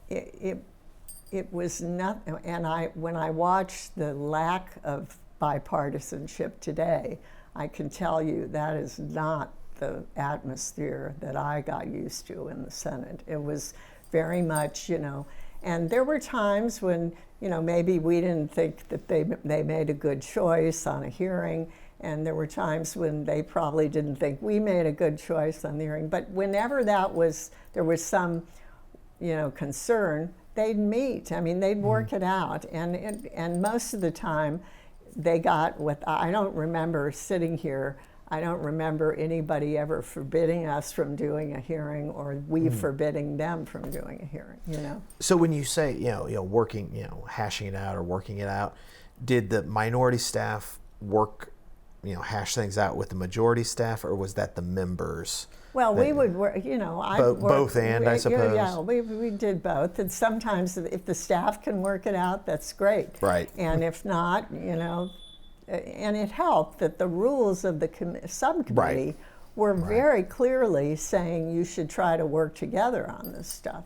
it was not, and when I watched the lack of bipartisanship today, I can tell you that is not the atmosphere that I got used to in the Senate. It was very much, and there were times when, maybe we didn't think that they made a good choice on a hearing, and there were times when they probably didn't think we made a good choice on the hearing. But whenever there was some, concern, they'd meet. I mean, they'd work it out, and most of the time, they got what I don't remember sitting here. I don't remember anybody ever forbidding us from doing a hearing, or we forbidding them from doing a hearing. So when you say working, hashing it out or working it out, did the minority staff work, hash things out with the majority staff, or was that the members? Well, we would work, both, I suppose. Yeah, we did both, and sometimes if the staff can work it out, that's great. Right. And if not, and it helped that the rules of the subcommittee were very clearly saying you should try to work together on this stuff,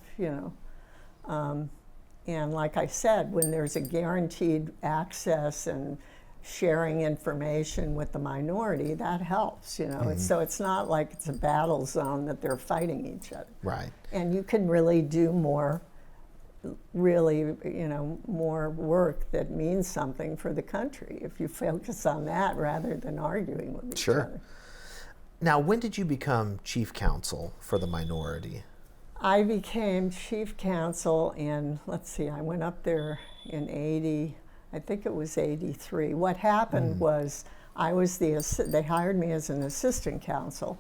and like I said, when there's a guaranteed access and sharing information with the minority, that helps, So it's not like it's a battle zone that they're fighting each other. Right. And you can really do more work that means something for the country if you focus on that rather than arguing with each other. Now, when did you become chief counsel for the minority? I became chief counsel in, I went up there in 80, I think it was 83. What happened was they hired me as an assistant counsel,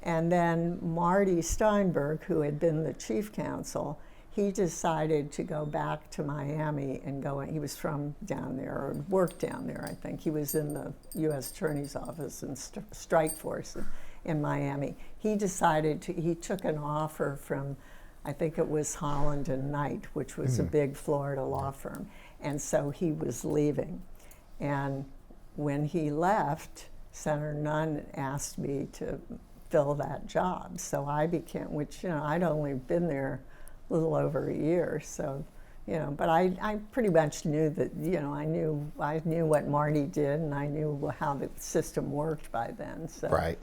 and then Marty Steinberg, who had been the chief counsel, he decided to go back to Miami and he was from down there, or worked down there, I think. He was in the U.S. Attorney's Office and Strike Force in Miami. He took an offer from, I think it was Holland and Knight, which was a big Florida law firm. And so he was leaving. And when he left, Senator Nunn asked me to fill that job. So I became, I'd only been there a little over a year, so, but I pretty much knew that, I knew what Marty did, and I knew how the system worked by then. So,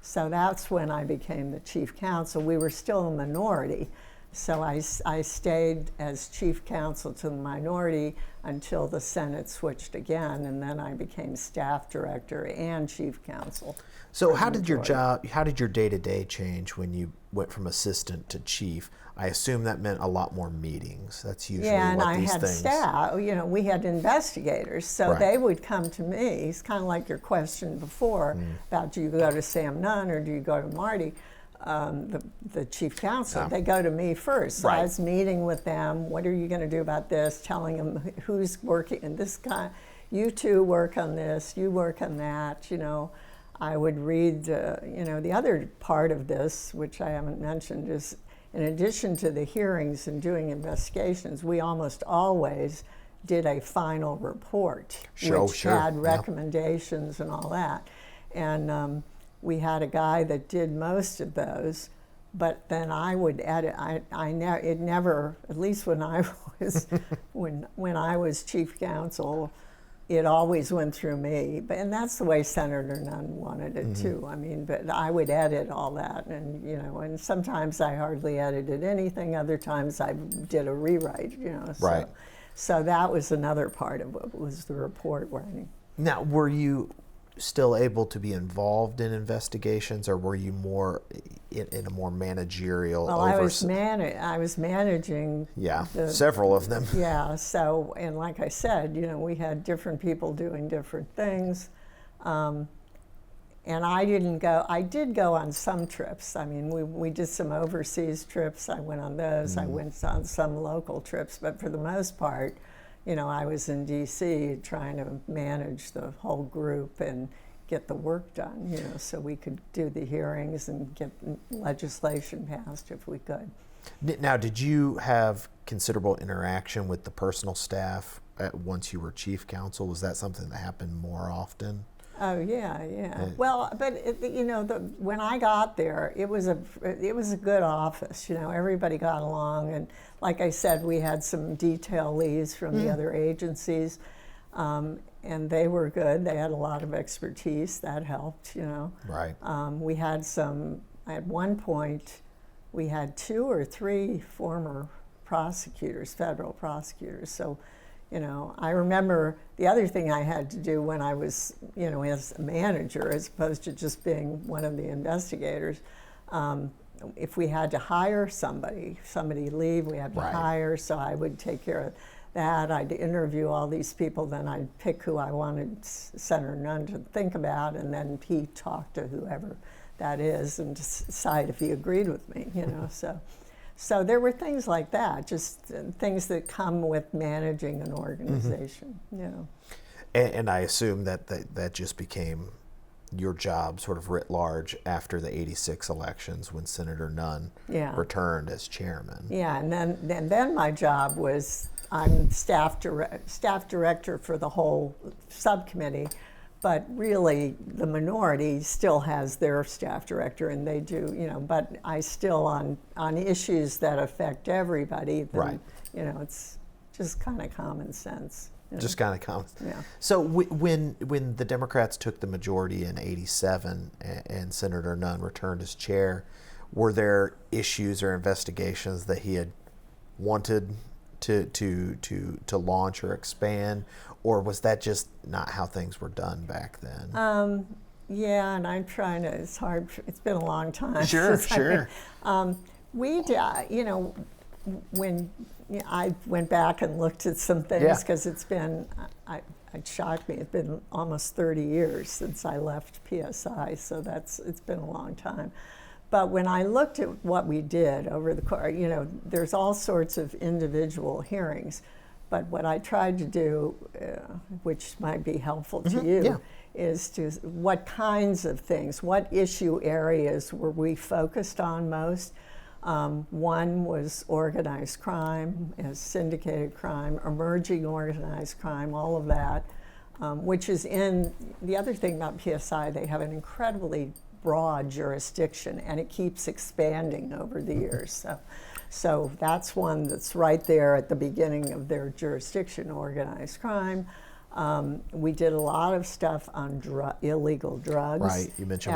so that's when I became the chief counsel. We were still a minority, So I stayed as chief counsel to the minority until the Senate switched again, and then I became staff director and chief counsel. So how did your day-to-day change when you went from assistant to chief? I assume that meant a lot more meetings. That's usually what these things... Yeah, and I had staff. We had investigators, so they would come to me. It's kind of like your question before about do you go to Sam Nunn or do you go to Marty, the chief counsel. Yeah. They go to me first. So I was meeting with them. What are you going to do about this? Telling them who's working, and this guy, you two work on this, you work on that, I would read, the other part of this, which I haven't mentioned, is in addition to the hearings and doing investigations, we almost always did a final report, which had recommendations and all that. And we had a guy that did most of those, but then I would edit. It never, at least when I was when I was chief counsel, it always went through me, and that's the way Senator Nunn wanted it too. I mean, but I would edit all that, and and sometimes I hardly edited anything. Other times I did a rewrite. So that was another part of what was the report writing. Now, were you still able to be involved in investigations, or were you more in a more managerial? Well, I was managing. Several of them. Yeah. So, and like I said, we had different people doing different things, and I didn't go. I did go on some trips. I mean, we did some overseas trips. I went on those. I went on some local trips, but for the most part, I was in D.C. trying to manage the whole group and get the work done, so we could do the hearings and get legislation passed if we could. Now, did you have considerable interaction with the personal staff once you were chief counsel? Was that something that happened more often? Oh yeah. Well, but when I got there, it was a good office. Everybody got along, and like I said, we had some detailees from the other agencies, and they were good. They had a lot of expertise. That helped. Right. We had some. At one point, we had 2 or 3 former prosecutors, federal prosecutors. So. I remember the other thing I had to do when I was, as a manager, as opposed to just being one of the investigators, if we had to hire somebody leave, we had to hire, so I would take care of that. I'd interview all these people, then I'd pick who I wanted Senator Nunn to think about, and then he'd talk to whoever that is and decide if he agreed with me, So there were things like that, just things that come with managing an organization, And I assume that just became your job sort of writ large after the '86 elections when Senator Nunn returned as chairman. Yeah, and then my job was I'm staff director for the whole subcommittee. But really, the minority still has their staff director, and they do, but I still, on issues that affect everybody, then, it's just kind of common sense. Just kind of common. Yeah. So when the Democrats took the majority in '87 and Senator Nunn returned as chair, were there issues or investigations that he had wanted to launch or expand, or was that just not how things were done back then? Yeah, and I'm trying to. It's hard. It's been a long time. Sure. We, when I went back and looked at some things because it's been. It shocked me. It's been almost 30 years since I left PSI, so it's been a long time. But when I looked at what we did over the course, there's all sorts of individual hearings. But what I tried to do, which might be helpful to you, is to what kinds of things, what issue areas were we focused on most? One was organized crime, syndicated crime, emerging organized crime, all of that, which is in, the other thing about PSI, they have an incredibly broad jurisdiction, and it keeps expanding over the years. So that's one that's right there at the beginning of their jurisdiction, organized crime. We did a lot of stuff on illegal drugs. Right, you mentioned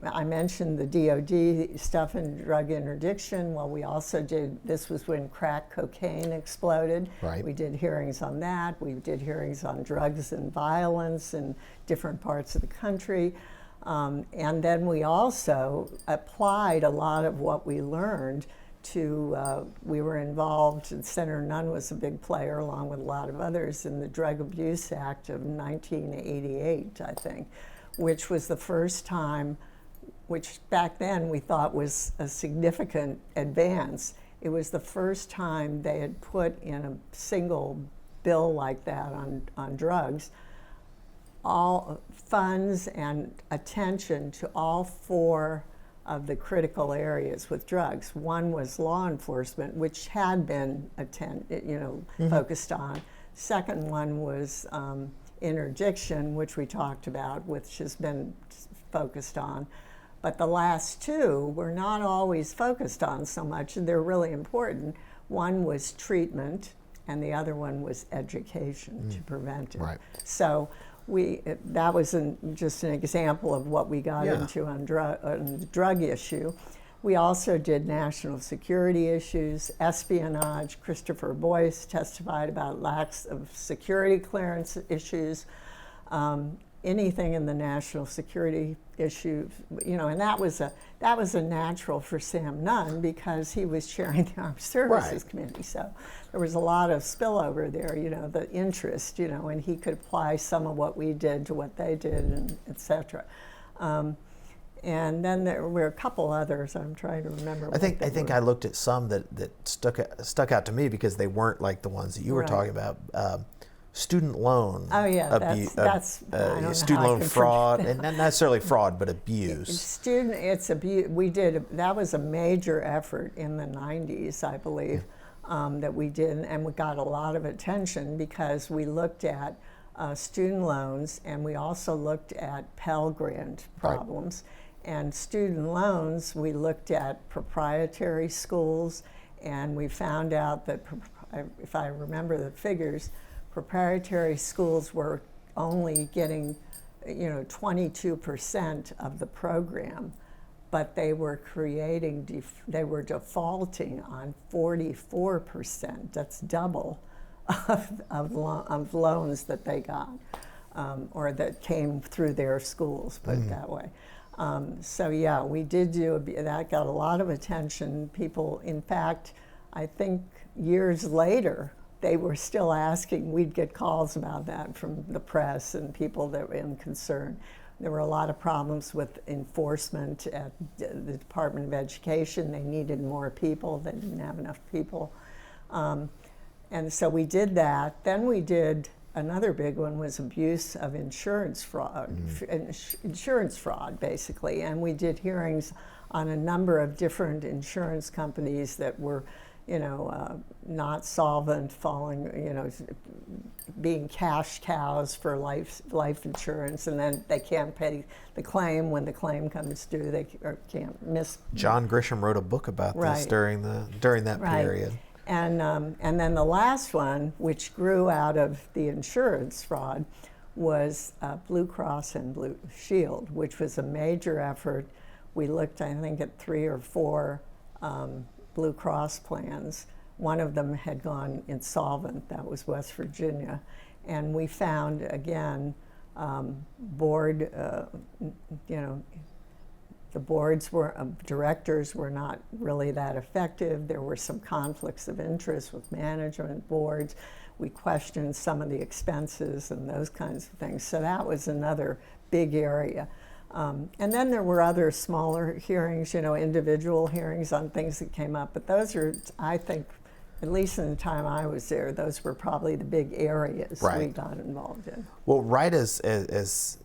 I mentioned the DOD stuff in drug interdiction. Well, we also did, this was when crack cocaine exploded. Right. We did hearings on that. We did hearings on drugs and violence in different parts of the country. And then we also applied a lot of what we learned to, we were involved, and Senator Nunn was a big player along with a lot of others in the Drug Abuse Act of 1988, I think, which was the first time, which back then we thought was a significant advance. It was the first time they had put in a single bill like that on drugs, all funds and attention to all four of the critical areas with drugs. One was law enforcement, which had been focused on. Second one was interdiction, which we talked about, which has been focused on. But the last two were not always focused on so much, and they're really important. One was treatment, and the other one was education to prevent it. Right. So that was just an example of what we got into on the drug issue. We also did national security issues, espionage. Christopher Boyce testified about lacks of security clearance issues, anything in the national security issue, and that was a natural for Sam Nunn because he was chairing the Armed Services Committee. So there was a lot of spillover there, the interest, and he could apply some of what we did to what they did, and et cetera. And then there were a couple others. I'm trying to remember. I think I looked at some that stuck out to me because they weren't like the ones that you were talking about. Student loan. Oh yeah, that's student loan fraud, and not necessarily fraud, but abuse. It's abuse. That was a major effort in the 90s, I believe, that we did, and we got a lot of attention because we looked at student loans, and we also looked at Pell Grant problems. Right. And student loans, we looked at proprietary schools, and we found out that, if I remember the figures, proprietary schools were only getting, 22% of the program, but they were defaulting on 44%. That's double of loans that they got, or that came through their schools, put it that way. So yeah, we did that got a lot of attention. People, in fact, I think years later, they were still asking, we'd get calls about that from the press and people that were in concern. There were a lot of problems with enforcement at the Department of Education. They needed more people. They didn't have enough people. And so we did that. Then we did, another big one was abuse of insurance fraud, insurance fraud, basically. And we did hearings on a number of different insurance companies that were not solvent, being cash cows for life insurance, and then they can't pay the claim when the claim comes due. They can't miss. John Grisham wrote a book about this during that period. And then the last one, which grew out of the insurance fraud, was Blue Cross and Blue Shield, which was a major effort. We looked, I think, at 3 or 4 Blue Cross plans. One of them had gone insolvent. That was West Virginia. And we found, again, the boards directors were not really that effective. There were some conflicts of interest with management boards. We questioned some of the expenses and those kinds of things. So that was another big area. And then there were other smaller hearings, individual hearings on things that came up. But those are, I think, at least in the time I was there, those were probably the big areas we got involved in. Well, right as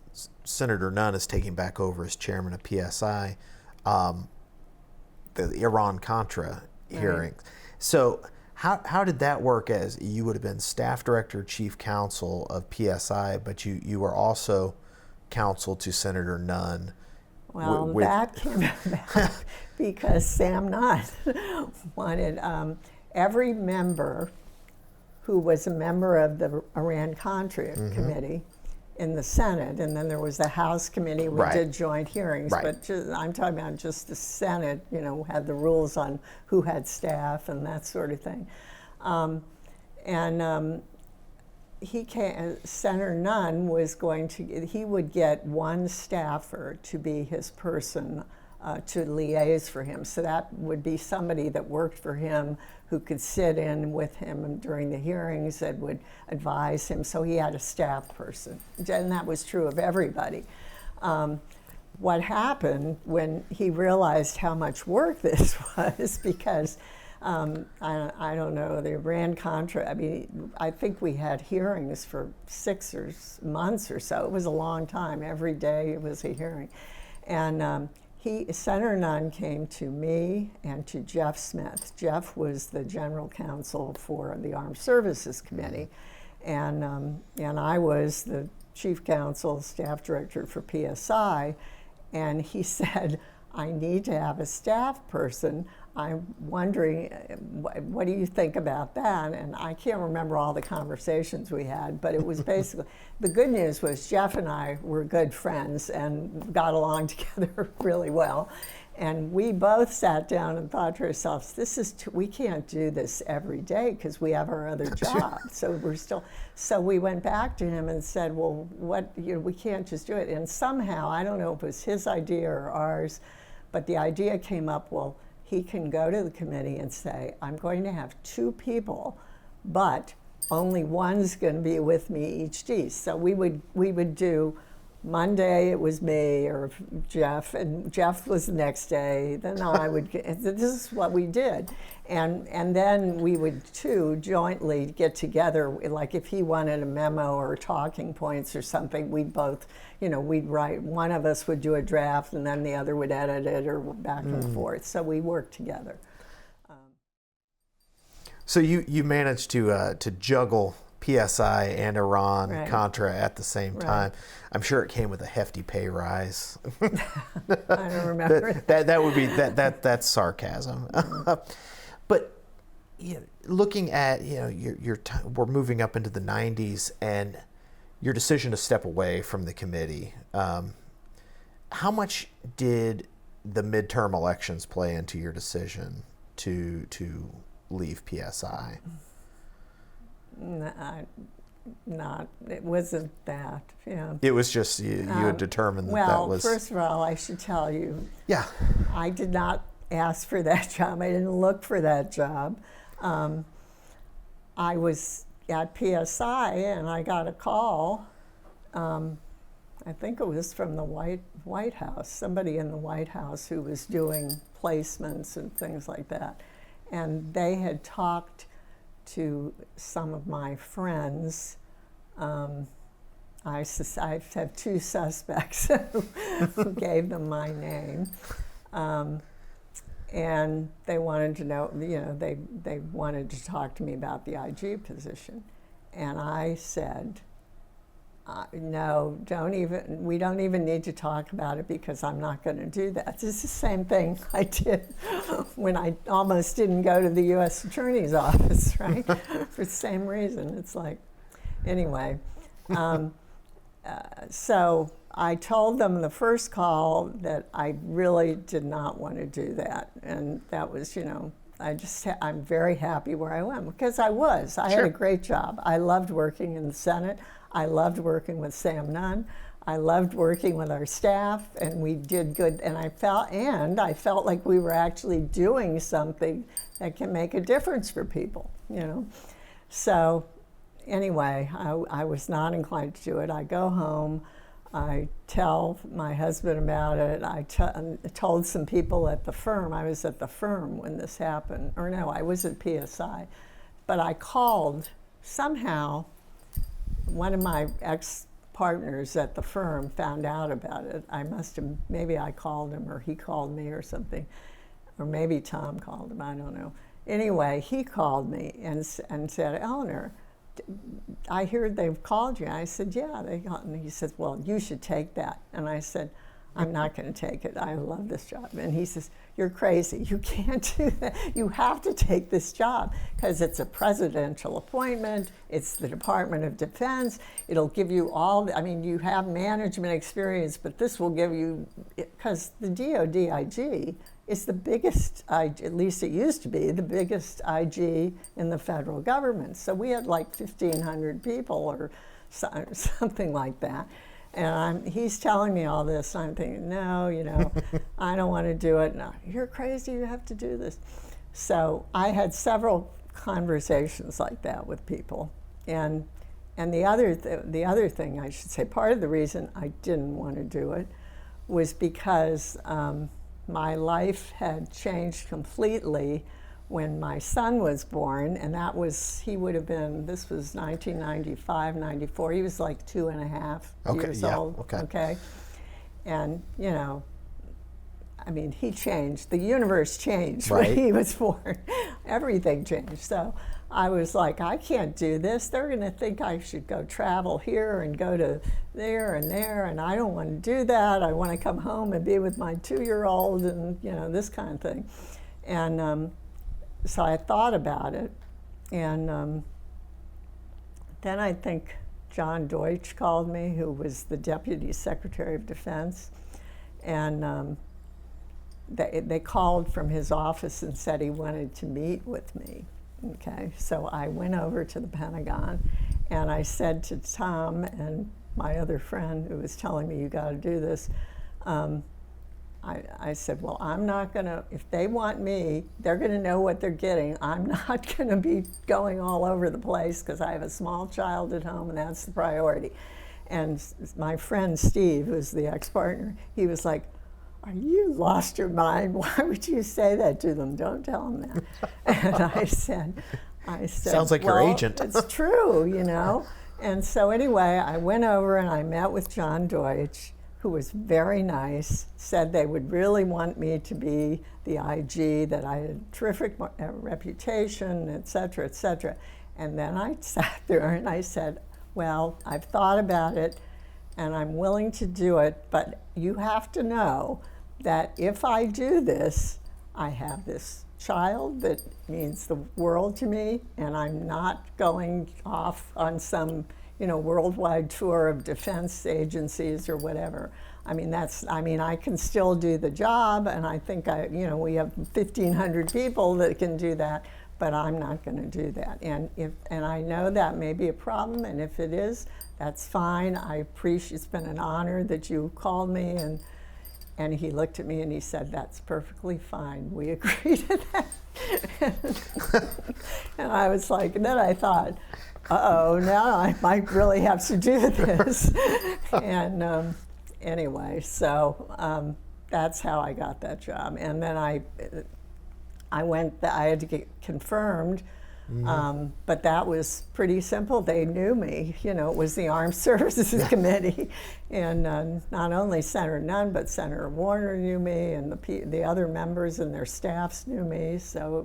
Senator Nunn is taking back over as chairman of PSI, the Iran-Contra hearings. Right. So how did that work? As you would have been staff director, chief counsel of PSI, but you were also counsel to Senator Nunn. Well, that came about because Sam Nunn wanted every member who was a member of the Iran-Contra committee in the Senate, and then there was the House committee. We did joint hearings, but I'm talking about just the Senate, had the rules on who had staff and that sort of thing. Senator Nunn was he would get one staffer to be his person to liaise for him. So that would be somebody that worked for him, who could sit in with him during the hearings and would advise him. So he had a staff person, and that was true of everybody. What happened when he realized how much work this was, because I don't know, the Iran-Contra, I think we had hearings for 6 months or so. It was a long time. Every day it was a hearing. And Senator Nunn came to me and to Jeff Smith. Jeff was the general counsel for the Armed Services Committee, and I was the chief counsel, staff director for PSI, and he said, I need to have a staff person. I'm wondering, what do you think about that? And I can't remember all the conversations we had, but it was basically, the good news was Jeff and I were good friends and got along together really well. And we both sat down and thought to ourselves, we can't do this every day because we have our other jobs. So we went back to him and said, well, we can't just do it. And somehow, I don't know if it was his idea or ours, but the idea came up, well, he can go to the committee and say, I'm going to have 2 people, but only one's going to be with me each day. So we would do, Monday it was me or Jeff, and Jeff was the next day. Then I would this is what we did. And then we would jointly get together, like if he wanted a memo or talking points or something, we'd both, we'd write, one of us would do a draft and then the other would edit it or back and forth. So we worked together. So you managed to juggle PSI and Iran Contra at the same time. I'm sure it came with a hefty pay rise. I don't remember. that would be that's sarcasm. But looking at we're moving up into the 90s, and your decision to step away from the committee. How much did the midterm elections play into your decision to leave PSI? It wasn't that. It was just you had determined that was. Well, first of all, I should tell you. Yeah. I did not ask for that job. I didn't look for that job. I was at PSI and I got a call. I think it was from the White House, somebody in the White House who was doing placements and things like that, and they had talked to some of my friends. I have 2 suspects who gave them my name, and they wanted to know, they wanted to talk to me about the IG position, and I said, no, we don't even need to talk about it because I'm not going to do that. This is the same thing I did when I almost didn't go to the U.S. Attorney's Office, right? For the same reason. It's like, anyway. So I told them the first call that I really did not want to do that. And that was, I'm very happy where I went because I had a great job. I loved working in the Senate. I loved working with Sam Nunn. I loved working with our staff, and we did good. And I felt like we were actually doing something that can make a difference for people, So anyway, I was not inclined to do it. I go home. I tell my husband about it. I told some people at the firm. I was at the firm when this happened. Or no, I was at PSI. But I called somehow. One of my ex-partners at the firm found out about it. Maybe I called him or he called me or something. Or maybe Tom called him, I don't know. Anyway, he called me and said, Eleanor, I heard they've called you. I said, yeah, they called me. He said, well, you should take that. And I said, I'm not going to take it. I love this job. And he says, you're crazy. You can't do that. You have to take this job because it's a presidential appointment. It's the Department of Defense. It'll give you you have management experience, but this will give you, because the DOD-IG is the biggest, at least it used to be, the biggest IG in the federal government. So we had like 1,500 people or something like that. And he's telling me all this, and I'm thinking, no, I don't want to do it. No, you're crazy, you have to do this. So I had several conversations like that with people. And the other thing, I should say, part of the reason I didn't want to do it was because my life had changed completely when my son was born, and he would have been, this was 1995, 94, he was like 2.5 years old. Okay. And, he changed. The universe changed when he was born. Everything changed. So I was like, I can't do this. They're going to think I should go travel here and go to there, and I don't want to do that. I want to come home and be with my 2-year-old and, this kind of thing. And so I thought about it, and then I think John Deutsch called me, who was the Deputy Secretary of Defense, and they called from his office and said he wanted to meet with me. Okay, so I went over to the Pentagon, and I said to Tom and my other friend who was telling me, you got to do this, I said, well, I'm not going to, if they want me, they're going to know what they're getting. I'm not going to be going all over the place because I have a small child at home, and that's the priority. And my friend Steve, who's the ex-partner, he was like, are you lost your mind? Why would you say that to them? Don't tell them that. And I said, sounds like your agent. It's true, And so anyway, I went over and I met with John Deutsch, who was very nice, said they would really want me to be the IG, that I had a terrific reputation, et cetera, et cetera. And then I sat there and I said, well, I've thought about it and I'm willing to do it, but you have to know that if I do this, I have this child that means the world to me, and I'm not going off on some worldwide tour of defense agencies or whatever. I can still do the job, and I think we have 1,500 people that can do that, but I'm not going to do that. And I know that may be a problem, and if it is, that's fine. I appreciate, it's been an honor that you called me, and he looked at me and he said, that's perfectly fine. We agree to that. And I was like, and then I thought, uh-oh, now I might really have to do this. And anyway, so that's how I got that job. And then I had to get confirmed, but that was pretty simple. They knew me, it was the Armed Services Committee. And not only Senator Nunn, but Senator Warner knew me, and the other members and their staffs knew me, so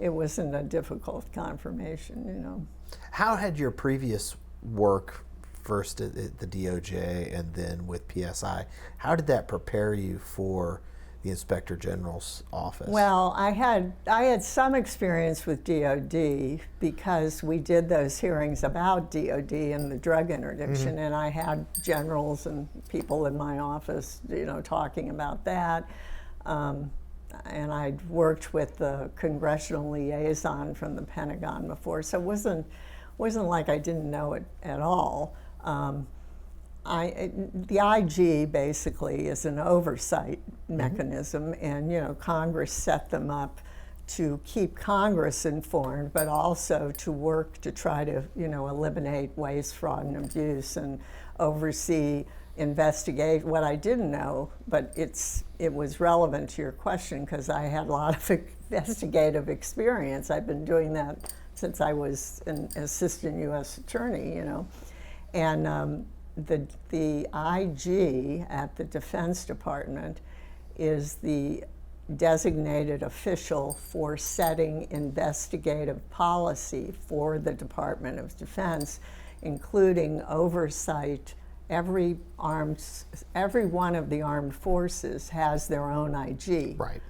it wasn't a difficult confirmation, How had your previous work, first at the DOJ and then with PSI, how did that prepare you for the Inspector General's office? Well, I had some experience with DOD because we did those hearings about DOD and the drug interdiction, and I had generals and people in my office, talking about that. And I'd worked with the congressional liaison from the Pentagon before, so it wasn't like I didn't know it at all. The IG basically is an oversight mechanism, and Congress set them up to keep Congress informed, but also to work to try to eliminate waste, fraud, and abuse, and oversee, investigate. What I didn't know, but it was relevant to your question because I had a lot of investigative experience. I've been doing that since I was an assistant U.S. attorney, and the IG at the Defense Department is the designated official for setting investigative policy for the Department of Defense, including oversight every one of the armed forces has their own IG. Right.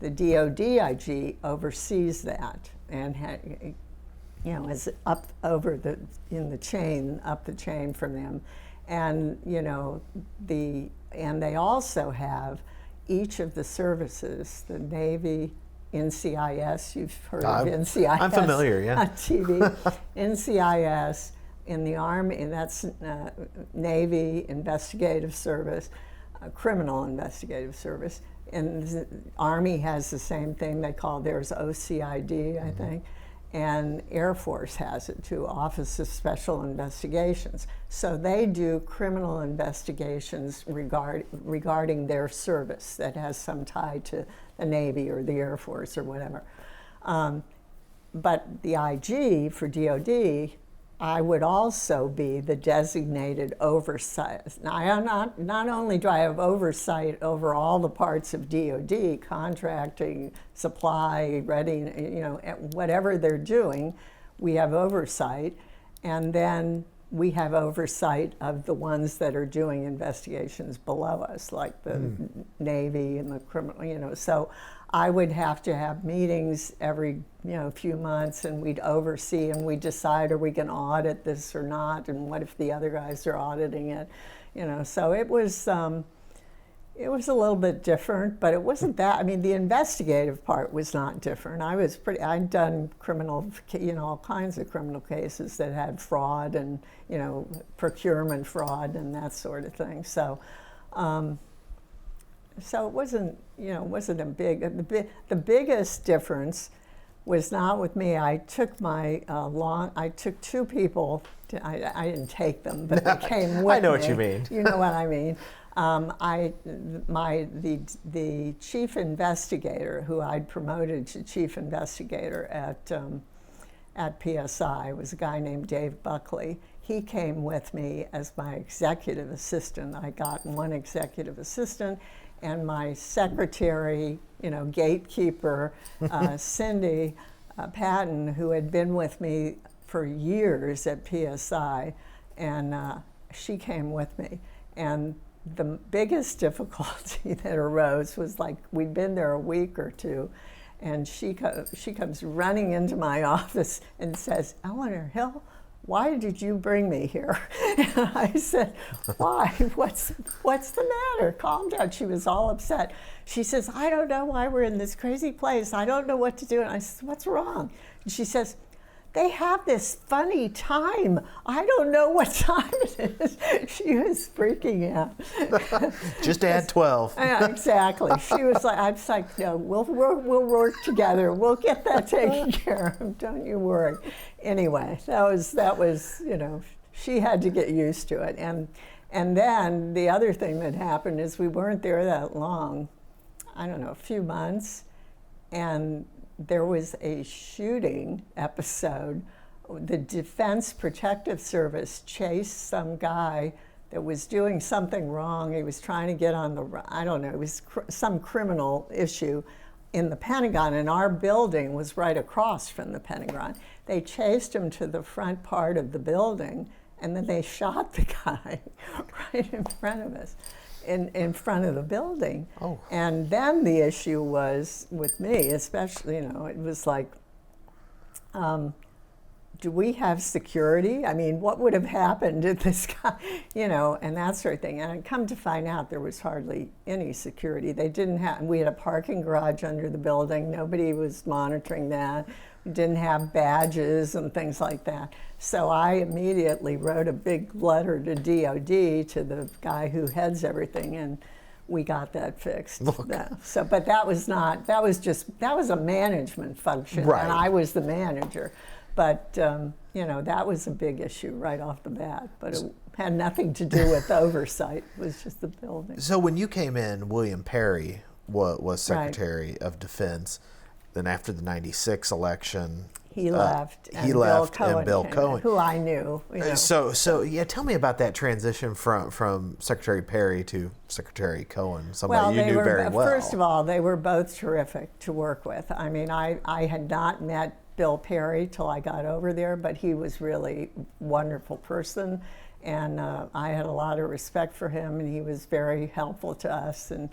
The DoD IG oversees that and is up in the chain, up the chain from them, and and they also have each of the services, the Navy, NCIS, you've heard of NCIS. I'm familiar, yeah. On TV. NCIS, in the Army, and that's Navy Investigative Service, Criminal Investigative Service. And the Army has the same thing, they call theirs OCID, I think. And Air Force has it too, Office of Special Investigations. So they do criminal investigations regarding their service that has some tie to the Navy or the Air Force or whatever. But the IG for DoD, I would also be the designated oversight. Now, not only do I have oversight over all the parts of DoD, contracting, supply, ready, whatever they're doing, we have oversight. And then we have oversight of the ones that are doing investigations below us, like the Navy and the criminal, So I would have to have meetings every few months, and we'd oversee and we'd decide, are we going to audit this or not, and what if the other guys are auditing it, So it was a little bit different, but it wasn't that. I mean, the investigative part was not different. I'd done criminal, all kinds of criminal cases that had fraud and procurement fraud and that sort of thing. So it wasn't, wasn't a big. The biggest difference was not with me. I took I took two people. I didn't take them, but they came with me. I know what you mean. You know what I mean. The chief investigator, who I'd promoted to chief investigator at PSI, was a guy named Dave Buckley. He came with me as my executive assistant. I got one executive assistant, and my secretary, gatekeeper, Cindy Patton, who had been with me for years at PSI, and she came with me. And the biggest difficulty that arose was, like, we'd been there a week or two, and she comes running into my office and says, "Eleanor Hill, why did you bring me here?" And I said, "Why? What's the matter? Calm down." She was all upset. She says, "I don't know why we're in this crazy place. I don't know what to do." And I said, "What's wrong?" And she says, "They have this funny time. I don't know what time it is." She was freaking out. Just add 12. Yeah, exactly. She was like, I was like, "No, we'll work together. We'll get that taken care of. Don't you worry." Anyway, that was she had to get used to it. And then the other thing that happened is we weren't there that long. I don't know, a few months, and there was a shooting episode. The Defense Protective Service chased some guy that was doing something wrong. He was trying to get on it was some criminal issue in the Pentagon, and our building was right across from the Pentagon. They chased him to the front part of the building, and then they shot the guy right in front of us. In front of the building. Oh. And then the issue was, with me especially, it was like, do we have security? I mean, what would have happened if this guy, and that sort of thing. And I'd come to find out there was hardly any security. They didn't have, we had a parking garage under the building. Nobody was monitoring that. We didn't have badges and things like that. So I immediately wrote a big letter to DoD, to the guy who heads everything, and we got that fixed. Look. But that was a management function, right. And I was the manager. But that was a big issue right off the bat. But it had nothing to do with oversight. It was just the building. So when you came in, William Perry was Secretary of Defense. Then after the '96 election, he left. And Bill Cohen, who I knew. So yeah, tell me about that transition from Secretary Perry to Secretary Cohen. Somebody you knew very well. First of all, they were both terrific to work with. I mean, I had not met Bill Perry till I got over there, but he was really a wonderful person, And I had a lot of respect for him, and he was very helpful to us. And,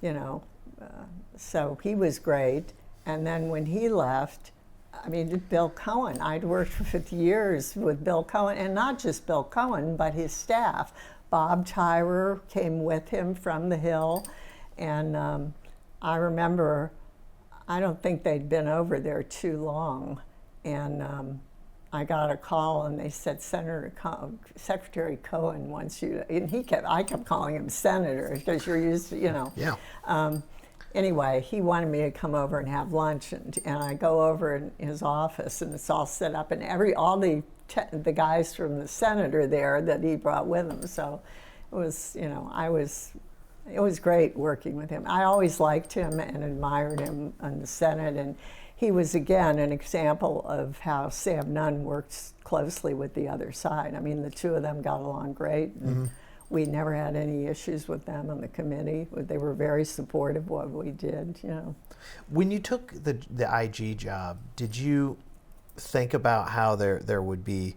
you know, so he was great. And then when he left, I mean, Bill Cohen, I'd worked for 50 years with Bill Cohen, and not just Bill Cohen, but his staff. Bob Tyrer came with him from the Hill. And I remember, I don't think they'd been over there too long. And I got a call, and they said, Secretary Cohen wants you to, and I kept calling him Senator, because you're used to, you know. Yeah. Anyway, he wanted me to come over and have lunch, and I go over in his office, and it's all set up, and all the guys from the Senator there that he brought with him. So it was, you know, it was great working with him. I always liked him and admired him in the Senate, and he was, again, an example of how Sam Nunn works closely with the other side. I mean, the two of them got along great, and we never had any issues with them on the committee. They were very supportive of what we did, you know. When you took the IG job, did you think about how there would be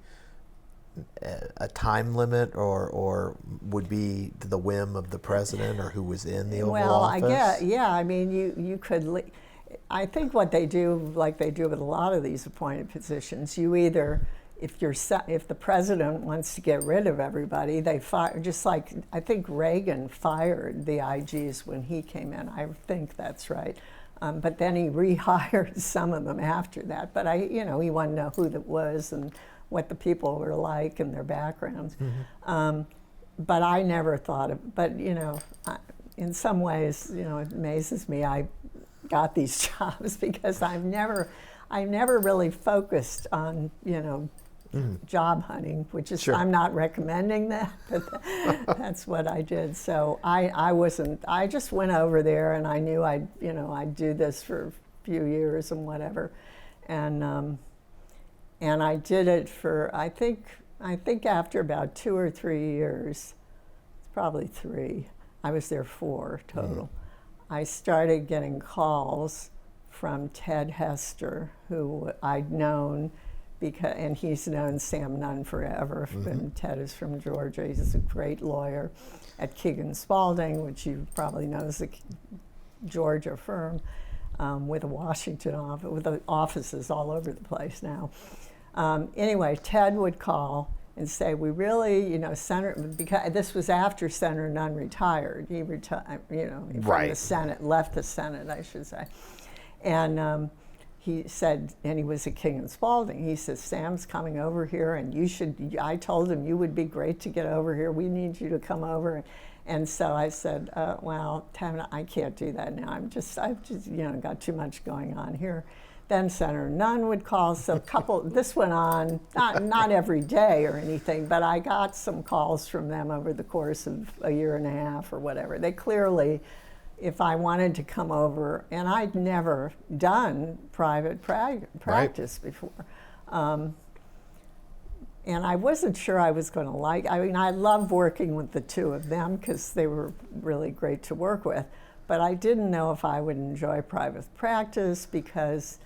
a time limit, or would be the whim of the president or who was in the Oval Office? Well, I guess, yeah. I mean, you could. I think what they do, like they do with a lot of these appointed positions, you either, if the president wants to get rid of everybody, they fire. Just like I think Reagan fired the IGs when he came in. I think that's right. But then he rehired some of them after that. But he wanted to know who that was and what the people were like and their backgrounds. But I never thought of. But in some ways, it amazes me. I got these jobs because I never really focused on job hunting, which is, sure. I'm not recommending that, but that's what I did. So I just went over there, and I knew I'd do this for a few years and whatever, and I did it for I think after about 2 or 3 years, it's probably 3. I was there 4 total. I started getting calls from Ted Hester, who I'd known, and he's known Sam Nunn forever. And Ted is from Georgia. He's a great lawyer at Keegan Spalding, which you probably know is a Georgia firm with a Washington office, with offices all over the place now. Anyway, Ted would call and say, we really, Senator, because this was after Senator Nunn retired. He retired, from right. the Senate, left the Senate, I should say. And he said, and he was at King and Spalding, he says, Sam's coming over here, and I told him you would be great to get over here. We need you to come over. And so I said, well, Tam, I can't do that now. I've just got too much going on here. Then Senator Nunn would call, so this went on, not every day or anything, but I got some calls from them over the course of a year and a half or whatever. They clearly, if I wanted to come over, and I'd never done private practice before, and I wasn't sure I was going to like. I mean, I loved working with the two of them because they were really great to work with, but I didn't know if I would enjoy private practice because,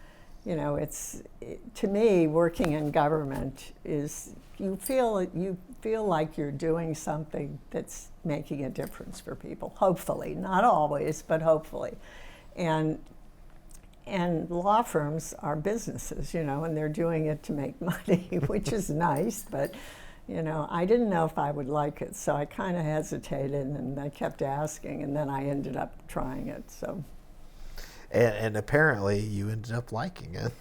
to me, working in government is you feel like you're doing something that's making a difference for people. Hopefully, not always, but hopefully, and law firms are businesses, and they're doing it to make money, which is nice, but I didn't know if I would like it, so I kind of hesitated, and I kept asking, and then I ended up trying it. So. And apparently you ended up liking it.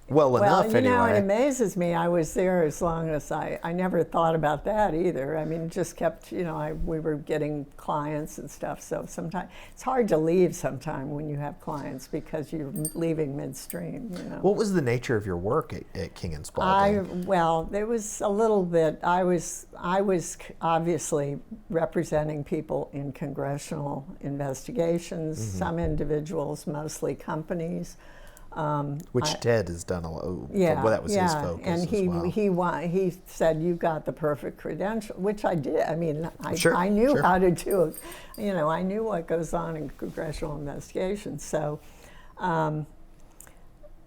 Well enough, anyway. It amazes me. I was there as long as I never thought about that either. I mean, just kept, we were getting clients and stuff. So sometimes it's hard to leave sometime when you have clients because you're leaving midstream, What was the nature of your work at King and Spalding? There was a little bit. I was obviously representing people in congressional investigations, some individuals, mostly companies. Which Ted has done a lot. Yeah, that was his focus and he said you got the perfect credential, which I did. I mean, I knew how to do it. I knew what goes on in congressional investigations. So,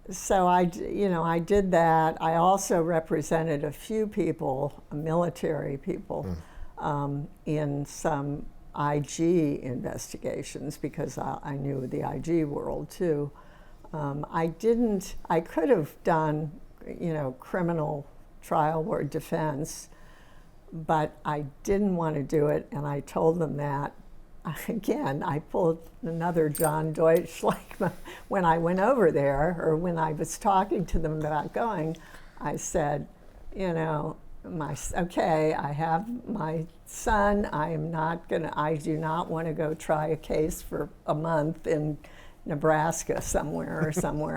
So I did that. I also represented a few people, military people, in some IG investigations because I knew the IG world too. I could have done, criminal trial or defense, but I didn't want to do it, and I told them that. Again, I pulled another John Deutsch, like when I went over there, or when I was talking to them about going, I said, okay, I have my son, I do not want to go try a case for a month in Nebraska somewhere,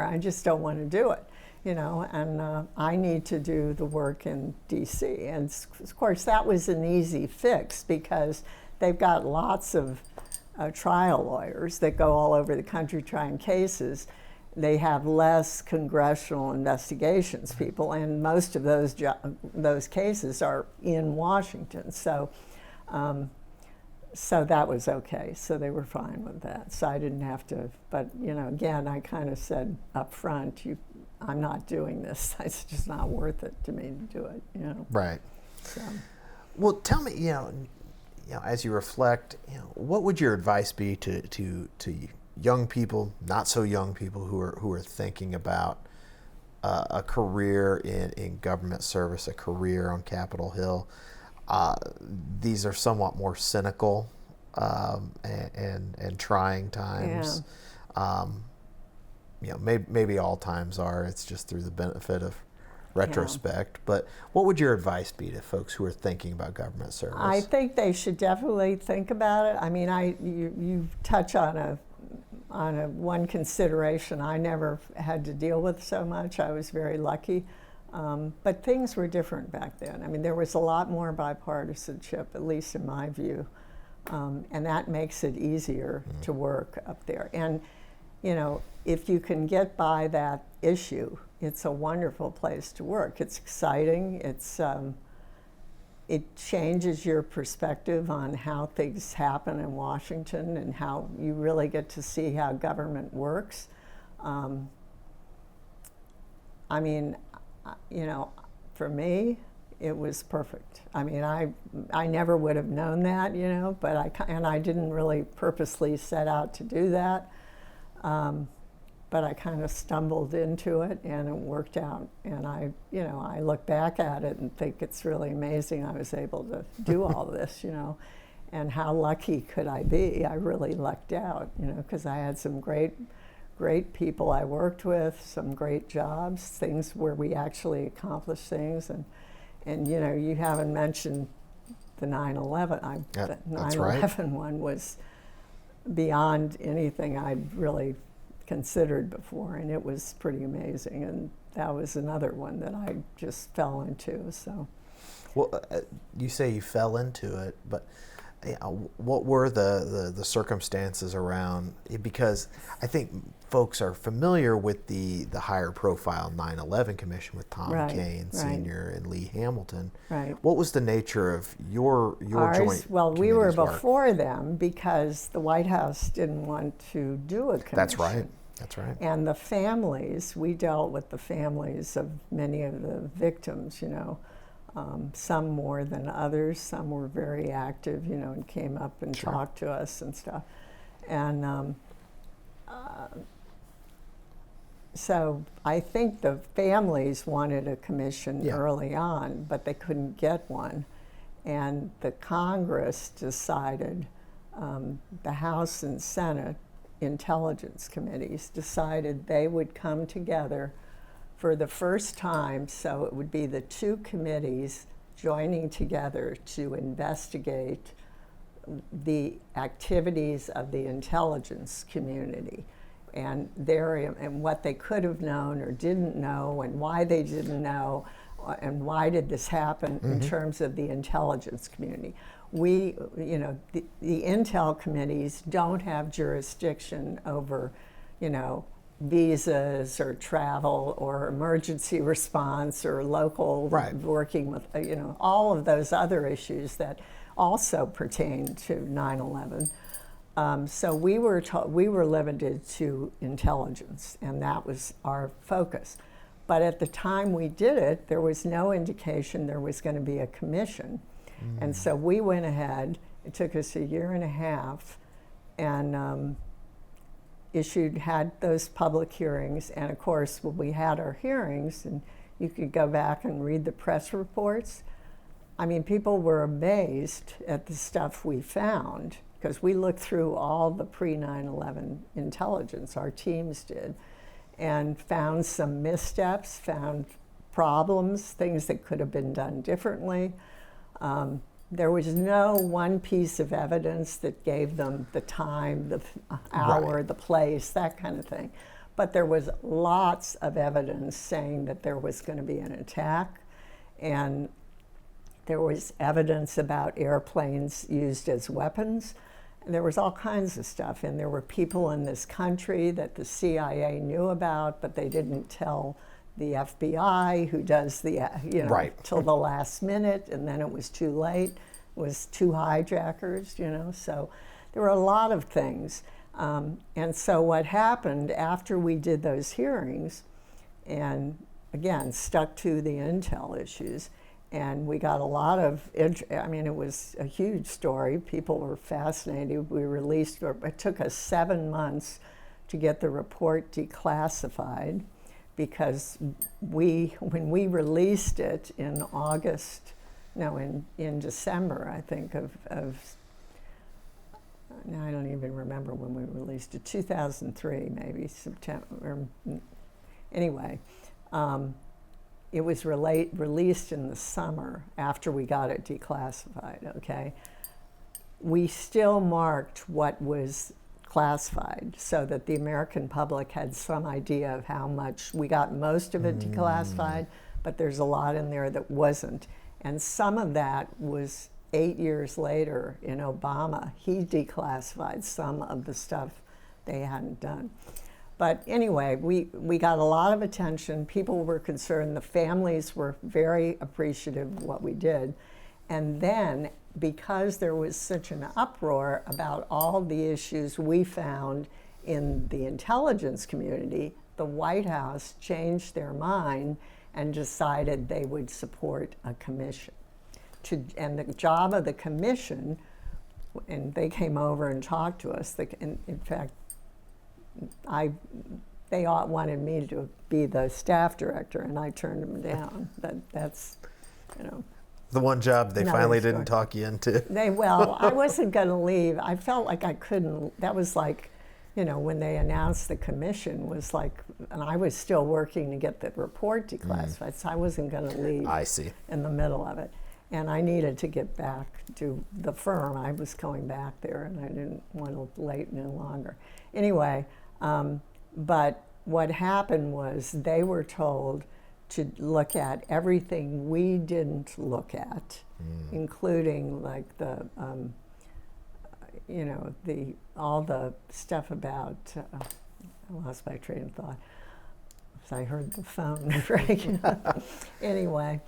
I just don't want to do it, and I need to do the work in DC. And of course that was an easy fix because they've got lots of trial lawyers that go all over the country trying cases. They have less congressional investigations people, and most of those cases are in Washington. So that was okay. So they were fine with that. So I didn't have to. But again, I kind of said up front, I'm not doing this. It's just not worth it to me to do it. Right. So. Well, tell me, as you reflect, what would your advice be to young people, not so young people who are thinking about a career in government service, a career on Capitol Hill? These are somewhat more cynical and trying times. Yeah. Maybe all times are. It's just through the benefit of retrospect. But what would your advice be to folks who are thinking about government service? I think they should definitely think about it. I mean, you touch on one consideration I never had to deal with so much. I was very lucky. But things were different back then. I mean, there was a lot more bipartisanship, at least in my view. And that makes it easier to work up there. And, if you can get by that issue, it's a wonderful place to work. It's exciting. It changes your perspective on how things happen in Washington and how you really get to see how government works. I mean, for me, it was perfect. I mean, I never would have known that, but I didn't really purposely set out to do that. But I kind of stumbled into it, and it worked out. And I look back at it and think it's really amazing I was able to do all this, and how lucky could I be? I really lucked out, because I had some great people I worked with, some great jobs, things where we actually accomplished things. And you haven't mentioned the 9/11. The 9/11 one was beyond anything I'd really considered before, and it was pretty amazing. And that was another one that I just fell into. So, well, you say you fell into it, but what were the circumstances around it? Because I think folks are familiar with the higher profile 9/11 Commission with Tom Kane Sr. and Lee Hamilton. Right. What was the nature of your joint? Well, we were work? before them because the White House didn't want to do a commission. That's right. That's right. And the families, we dealt with the families of many of the victims, some more than others. Some were very active, and came up and talked to us and stuff. And so I think the families wanted a commission early on, but they couldn't get one. And the Congress decided, the House and Senate Intelligence Committees decided they would come together for the first time, so it would be the two committees joining together to investigate the activities of the intelligence community and what they could have known or didn't know, and why they didn't know, and why did this happen in terms of the intelligence community. The intel committees don't have jurisdiction over, visas or travel or emergency response or local working with, all of those other issues that also pertain to 9/11. So we were limited to intelligence, and that was our focus. But at the time we did it, there was no indication there was going to be a commission. And so we went ahead. It took us a year and a half, and had those public hearings. And of course, when we had our hearings, and you could go back and read the press reports, I mean, people were amazed at the stuff we found, because we looked through all the pre-9/11 intelligence, our teams did, and found some missteps, found problems, things that could have been done differently. There was no one piece of evidence that gave them the time, the hour, the place, that kind of thing. But there was lots of evidence saying that there was going to be an attack, and there was evidence about airplanes used as weapons. There was all kinds of stuff, and there were people in this country that the CIA knew about, but they didn't tell the FBI, who does the, till the last minute, and then it was too late. It was two hijackers, so there were a lot of things. And so what happened after we did those hearings, and again, stuck to the intel issues, and we got a lot of, it was a huge story. People were fascinated. We released, it took us 7 months to get the report declassified, because when we released it in in December, I think, now I don't even remember when we released it, 2003, maybe September, anyway. It was released in the summer after we got it declassified, okay? We still marked what was classified so that the American public had some idea of how much. We got most of it declassified, but there's a lot in there that wasn't. And some of that was 8 years later in Obama. He declassified some of the stuff they hadn't done. But anyway, we got a lot of attention. People were concerned. The families were very appreciative of what we did. And then, because there was such an uproar about all the issues we found in the intelligence community, the White House changed their mind and decided they would support a commission. And the job of the commission, and they came over and talked to us. In fact, they all wanted me to be the staff director, and I turned them down. That's the one job they finally didn't talk you into. I wasn't going to leave. I felt like I couldn't. That was like, when they announced the commission was like, and I was still working to get the report declassified, so I wasn't going to leave. I see. In the middle of it. And I needed to get back to the firm. I was going back there, and I didn't want to wait any longer. Anyway, but what happened was they were told to look at everything we didn't look at, including like the, all the stuff about, I lost my train of thought, because I heard the phone ring. Anyway,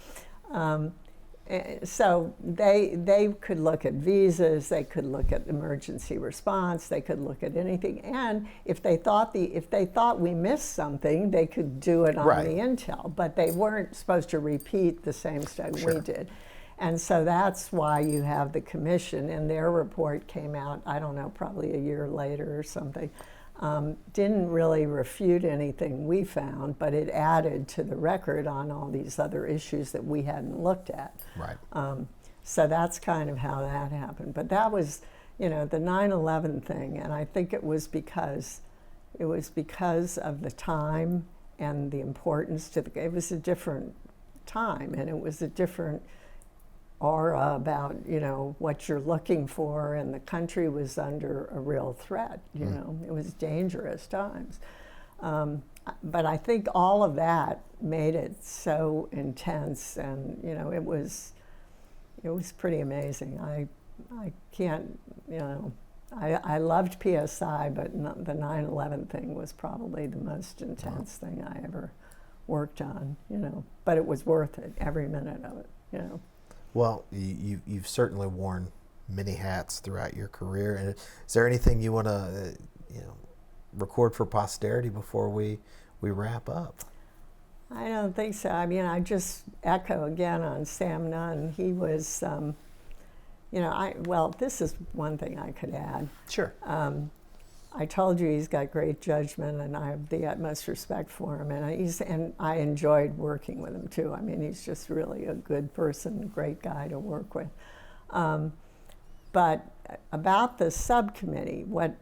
so they could look at visas, they could look at emergency response, they could look at anything, and if they thought we missed something, they could do it on the intel, but they weren't supposed to repeat the same stuff we did. And so that's why you have the commission, and their report came out, I don't know, probably a year later or something. Didn't really refute anything we found, but it added to the record on all these other issues that we hadn't looked at. Right. So that's kind of how that happened. But that was, the 9/11 thing, and I think it was because of the time and the importance to it was a different time, and it was a different aura about what you're looking for, and the country was under a real threat. It was dangerous times, but I think all of that made it so intense, and it was pretty amazing. I can't I loved PSI, but the 9/11 thing was probably the most intense thing I ever worked on. But it was worth it, every minute of it. Well, you've certainly worn many hats throughout your career. And is there anything you want to, record for posterity before we wrap up? I don't think so. I mean, I just echo again on Sam Nunn. He was, this is one thing I could add. Sure. I told you he's got great judgment, and I have the utmost respect for him. And I enjoyed working with him too. I mean, he's just really a good person, a great guy to work with. But about the subcommittee, what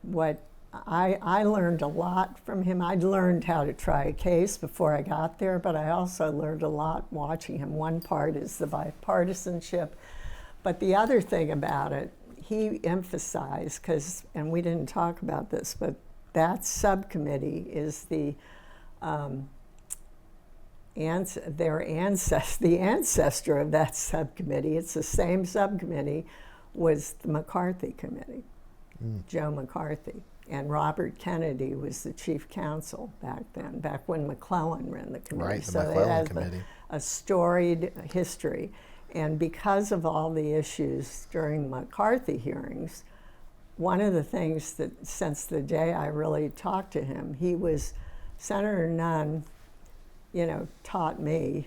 I learned a lot from him. I'd learned how to try a case before I got there, but I also learned a lot watching him. One part is the bipartisanship, but the other thing about it, he emphasized, and we didn't talk about this, but that subcommittee is the ancestor of that subcommittee. It's the same subcommittee was the McCarthy Committee, Joe McCarthy. And Robert Kennedy was the chief counsel back then, back when McClellan ran the committee. Right, the so McClellan it Committee. A storied history. And because of all the issues during the McCarthy hearings, one of the things that since the day I really talked to him, Senator Nunn, taught me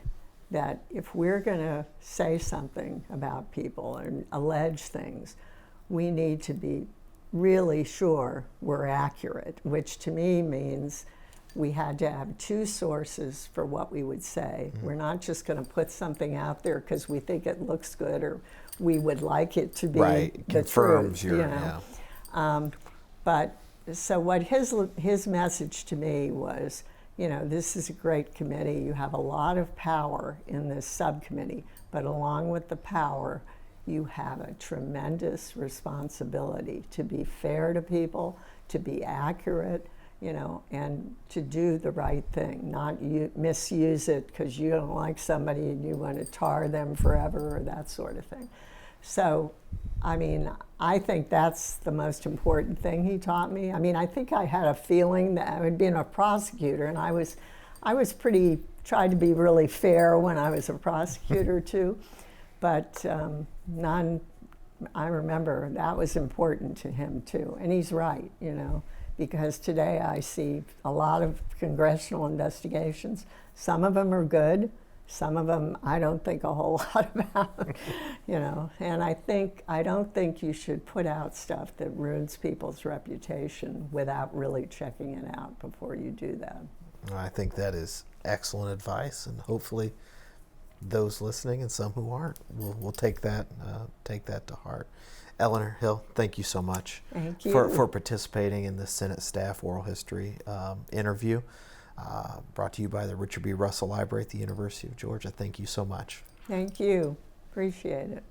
that if we're going to say something about people and allege things, we need to be really sure we're accurate, which to me means we had to have two sources for what we would say. We're not just going to put something out there because we think it looks good or we would like it to be the confirms truth. But so what his message to me was, this is a great committee. You have a lot of power in this subcommittee, but along with the power, you have a tremendous responsibility to be fair to people, to be accurate, and to do the right thing, not misuse it because you don't like somebody and you want to tar them forever or that sort of thing. So, I mean, I think that's the most important thing he taught me. I mean, I think I had a feeling that I had been a prosecutor, and I was tried to be really fair when I was a prosecutor too. But I remember that was important to him too. And he's right, because today I see a lot of congressional investigations. Some of them are good. Some of them I don't think a whole lot about, And I don't think you should put out stuff that ruins people's reputation without really checking it out before you do that. I think that is excellent advice, and hopefully those listening and some who aren't will take that to heart. Eleanor Hill, thank you so much for participating in the Senate Staff Oral History interview brought to you by the Richard B. Russell Library at the University of Georgia. Thank you so much. Thank you. Appreciate it.